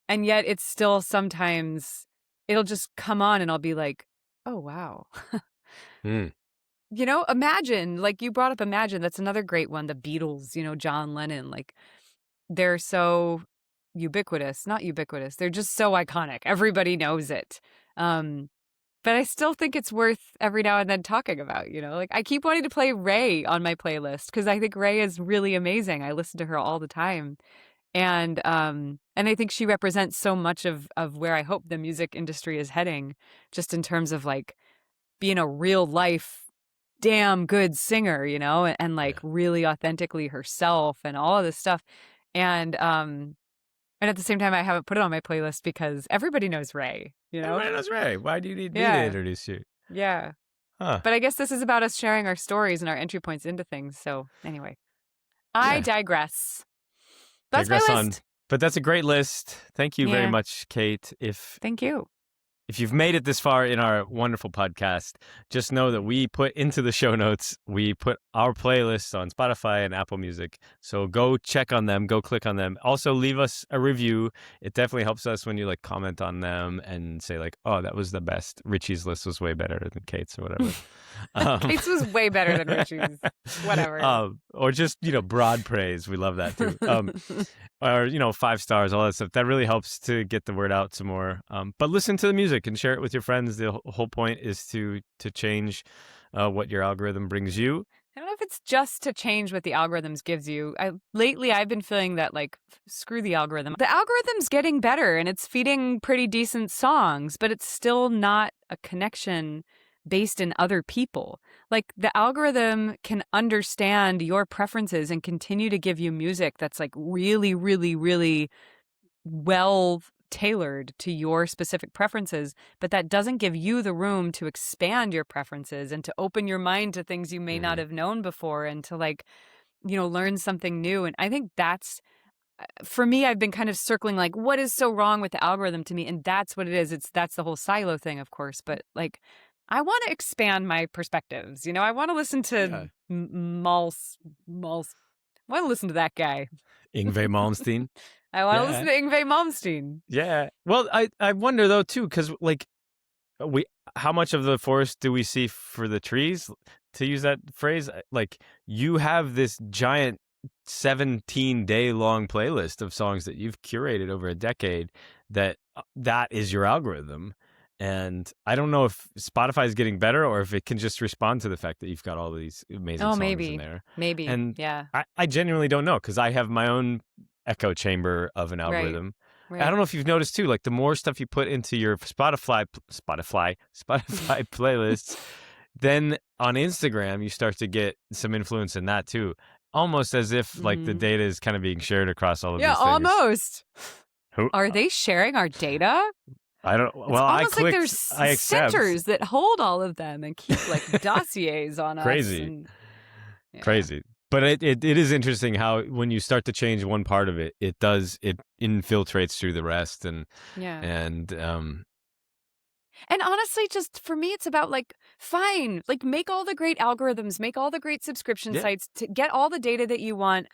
yet it's still sometimes, it'll just come on and I'll be like, oh, wow. Imagine, like you brought up Imagine, that's another great one. The Beatles, John Lennon, like they're so not ubiquitous. They're just so iconic. Everybody knows it. But I still think it's worth every now and then talking about, like I keep wanting to play Ray on my playlist because I think Ray is really amazing. I listen to her all the time. And I think she represents so much of where I hope the music industry is heading, just in terms of like being a real life damn good singer, and like really authentically herself and all of this stuff. And at the same time, I haven't put it on my playlist because everybody knows Ray, Everybody knows Ray. Why do you need me to introduce you? Yeah. Huh. But I guess this is about us sharing our stories and our entry points into things. So anyway, I digress. That's my list. But that's a great list. Thank you very much, Kate. Thank you. If you've made it this far in our wonderful podcast, just know that we put into the show notes, we put our playlists on Spotify and Apple Music. So go check on them, go click on them. Also, leave us a review. It definitely helps us when you like comment on them and say like, oh, that was the best. Richie's list was way better than Kate's or whatever. Kate's was way better than Richie's. Whatever. Or just, broad praise. We love that too. Or, 5 stars, all that stuff. That really helps to get the word out some more. But listen to the music and share it with your friends. The whole point is to change what your algorithm brings you. I don't know if it's just to change what the algorithms gives you. Lately I've been feeling that like screw the algorithm. The algorithm's getting better and it's feeding pretty decent songs, but it's still not a connection based in other people. Like the algorithm can understand your preferences and continue to give you music that's like really, really, really well tailored to your specific preferences, but that doesn't give you the room to expand your preferences and to open your mind to things you may not have known before and to like, learn something new. And I think that's, for me, I've been kind of circling like, what is so wrong with the algorithm to me? And that's what it is. That's the whole silo thing, of course. But like, I want to expand my perspectives. I want to listen to Mals. I want to listen to that guy. Yngwie Malmsteen. I want to listen to Yngwie Malmsteen. Yeah. Well, I wonder though too, because like how much of the forest do we see for the trees? To use that phrase, like you have this giant 17-day long playlist of songs that you've curated over a decade. That is your algorithm. And I don't know if Spotify is getting better or if it can just respond to the fact that you've got all these amazing songs in there. Maybe. And yeah. I genuinely don't know because I have my own echo chamber of an algorithm. Right. I don't know if you've noticed too, like the more stuff you put into your Spotify playlists, then on Instagram, you start to get some influence in that too. Almost as if like the data is kind of being shared across all of these things. Yeah, almost. Are they sharing our data? I don't. Well, I clicked. Like there's centers that hold all of them and keep like dossiers on us. Crazy, crazy. But it is interesting how when you start to change one part of it, it infiltrates through the rest, and honestly, just for me, it's about like fine, like make all the great algorithms, make all the great subscription sites to get all the data that you want.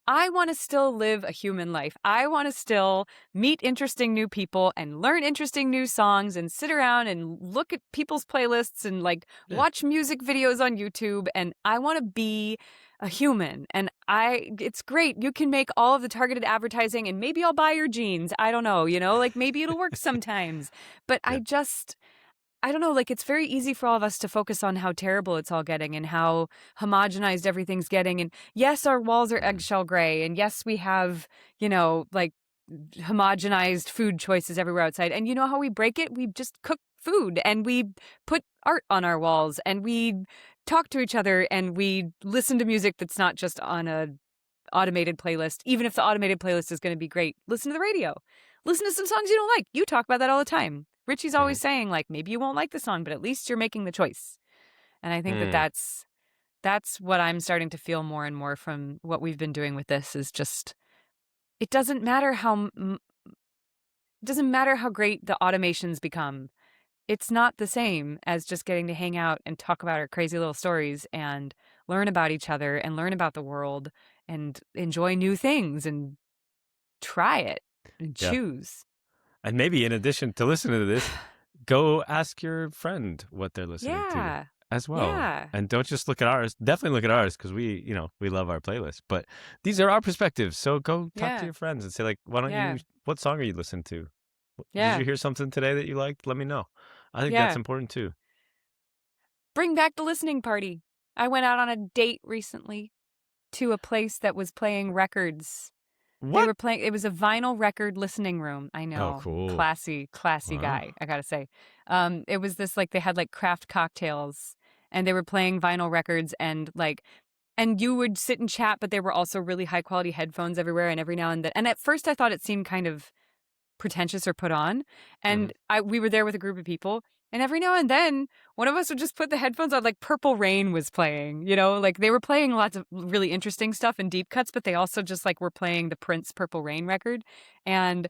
I want to still live a human life. I want to still meet interesting new people and learn interesting new songs and sit around and look at people's playlists and like watch music videos on YouTube. And I want to be a human. And it's great. You can make all of the targeted advertising and maybe I'll buy your jeans. I don't know, like maybe it'll work sometimes. But I don't know, like it's very easy for all of us to focus on how terrible it's all getting and how homogenized everything's getting. And yes, our walls are eggshell gray. And yes, we have, like homogenized food choices everywhere outside. And you know how we break it? We just cook food and we put art on our walls and we talk to each other and we listen to music that's not just on a automated playlist. Even if the automated playlist is going to be great, listen to the radio. Listen to some songs you don't like. You talk about that all the time. Richie's always saying, like, maybe you won't like the song, but at least you're making the choice. And I think that's what I'm starting to feel more and more from what we've been doing with this is just, it doesn't matter how great the automations become. It's not the same as just getting to hang out and talk about our crazy little stories and learn about each other and learn about the world and enjoy new things and try it and choose. And maybe in addition to listening to this, go ask your friend what they're listening to as well. Yeah. And don't just look at ours. Definitely look at ours because we love our playlist. But these are our perspectives. So go talk to your friends and say like, why don't you? What song are you listening to? Did you hear something today that you liked? Let me know. I think that's important too. Bring back the listening party. I went out on a date recently to a place that was playing records. What? They were playing. It was a vinyl record listening room. I know. Oh, cool. Classy guy. I gotta say. It was this like they had like craft cocktails, and they were playing vinyl records, and you would sit and chat, but there were also really high quality headphones everywhere, and every now and then. And at first, I thought it seemed kind of pretentious or put on, and we were there with a group of people. And every now and then, one of us would just put the headphones on, like Purple Rain was playing, like they were playing lots of really interesting stuff and deep cuts, but they also just like were playing the Prince Purple Rain record. And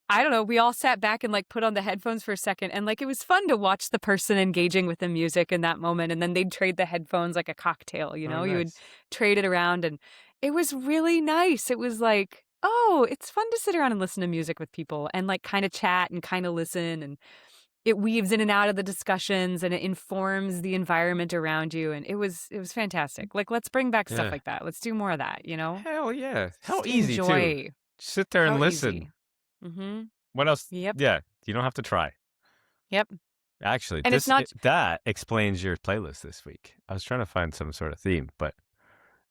I don't know, we all sat back and like put on the headphones for a second. And like, it was fun to watch the person engaging with the music in that moment. And then they'd trade the headphones like a cocktail, you know, you would trade it around. And it was really nice. It was like, oh, it's fun to sit around and listen to music with people and like kind of chat and kind of listen. And it weaves in and out of the discussions and it informs the environment around you. And it was fantastic. Like, let's bring back stuff like that. Let's do more of that, Hell yeah. How just easy enjoy. Too. Sit there and listen. Mm-hmm. What else? Yep. Yeah. You don't have to try. Yep. Actually, And it's not... that explains your playlist this week. I was trying to find some sort of theme, but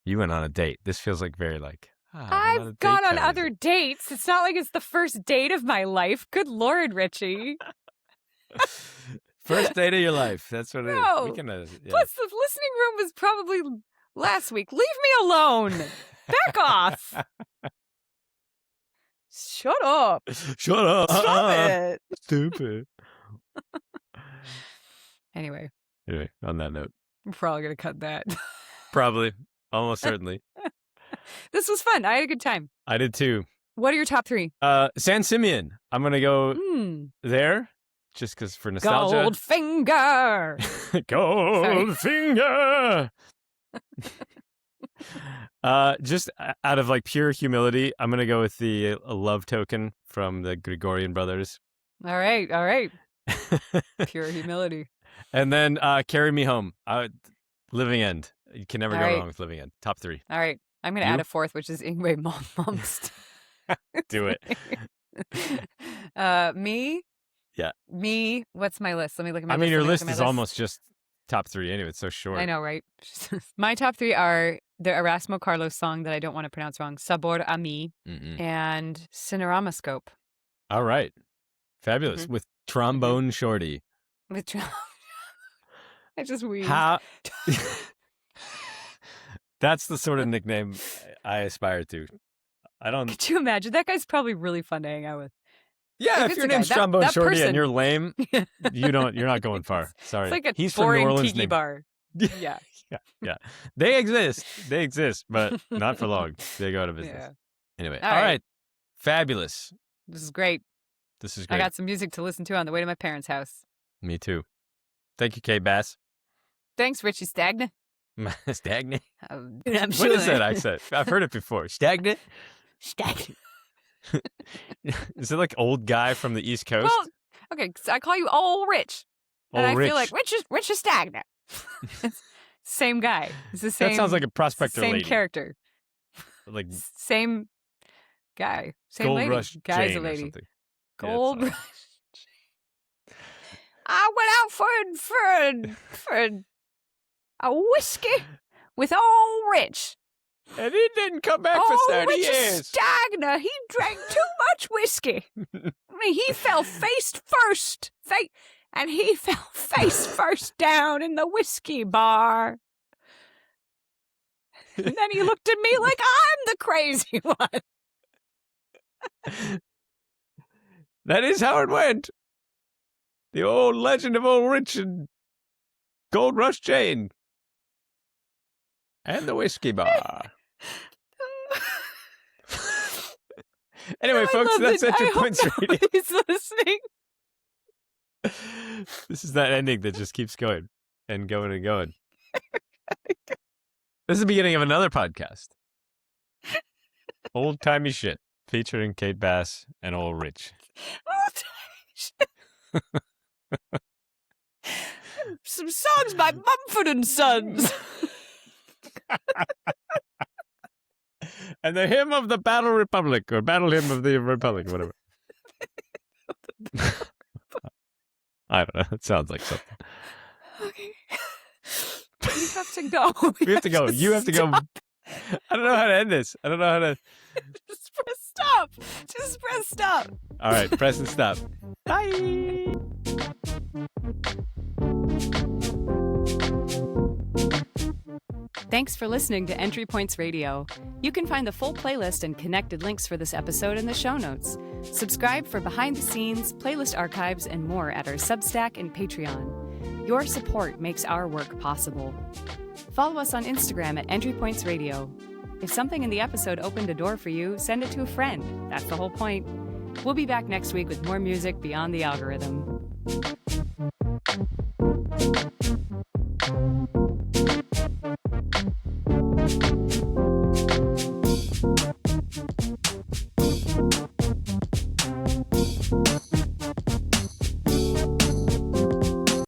you went on a date. This feels like very like... I've gone on other dates. It's not like it's the first date of my life. Good Lord, Richie. First date of your life. That's what it is. No. We can, Plus, the listening room was probably last week. Leave me alone. Back off. Shut up. Shut up. Stop it. Stupid. Anyway, on that note. I'm probably going to cut that. Probably. Almost certainly. This was fun. I had a good time. I did too. What are your top 3? San Simeon. I'm going to go there just because for nostalgia. Goldfinger. Goldfinger. Just out of like pure humility, I'm going to go with the Love Token from the Gregorian Brothers. All right. Pure humility. And then Carry Me Home. Living End. You can never go wrong with Living End. Top 3. All right. I'm going to add a 4th, which is Yngwie Malmsteen. Do it. Me? Yeah. Me? What's my list? Let me look at my list. I mean, your list is almost just top 3 anyway. It's so short. I know, right? My top 3 are the Erasmo Carlos song that I don't want to pronounce wrong, Sabor a Mi, and Cineramascope. All right. Fabulous. With Trombone Shorty. With I just wheezed. How... That's the sort of nickname I aspire to. I don't... Could you imagine? That guy's probably really fun to hang out with. Yeah, if your name's Trombone Shorty and you're lame, you're not going far. Sorry. It's like a He's boring from New Orleans tiki bar. Yeah. Yeah. They exist, but not for long. They go out of business. Yeah. Anyway, all right. Fabulous. This is great. I got some music to listen to on the way to my parents' house. Me too. Thank you, Kate Bass. Thanks, Richie Stagnant. Stagnant? Dude, I'm what is that accent? I've heard it before. Stagnant? Stagnant. Is it like old guy from the East Coast? Well, okay, so I call you Old Rich. And I feel like Rich is Stagnant. Same guy. It's the same. That sounds like a prospector same lady. Same character. Like same guy. Same Gold lady. Rush Guy's Jane a lady. or something. Gold Rush. I went out for a whiskey with Old Rich. And he didn't come back for 30 years. Rich Stagner, he drank too much whiskey. I mean, he fell face first. And he fell face first down in the whiskey bar. And then he looked at me like I'm the crazy one. That is how it went. The old legend of Old Rich and Gold Rush Jane. And the whiskey bar. Anyway, folks, that's Entry Points Radio. He's listening. This is that ending that just keeps going and going and going. This is the beginning of another podcast. Old Timey Shit, featuring Kate Bass and Old Rich. Old Timey Shit. Some songs by Mumford and Sons. And the hymn of the Battle Republic, or Battle Hymn of the Republic, whatever. I don't know. It sounds like something. Okay. We have to go. We have to go. You have to go. I don't know how to end this. I don't know how to... Just press stop. Just press stop. All right. Press and stop. Bye. Thanks for listening to Entry Points Radio. You can find the full playlist and connected links for this episode in the show notes. Subscribe for behind the scenes, playlist archives, and more at our Substack and Patreon. Your support makes our work possible. Follow us on Instagram at Entry Points Radio. If something in the episode opened a door for you, send it to a friend. That's the whole point. We'll be back next week with more music beyond the algorithm.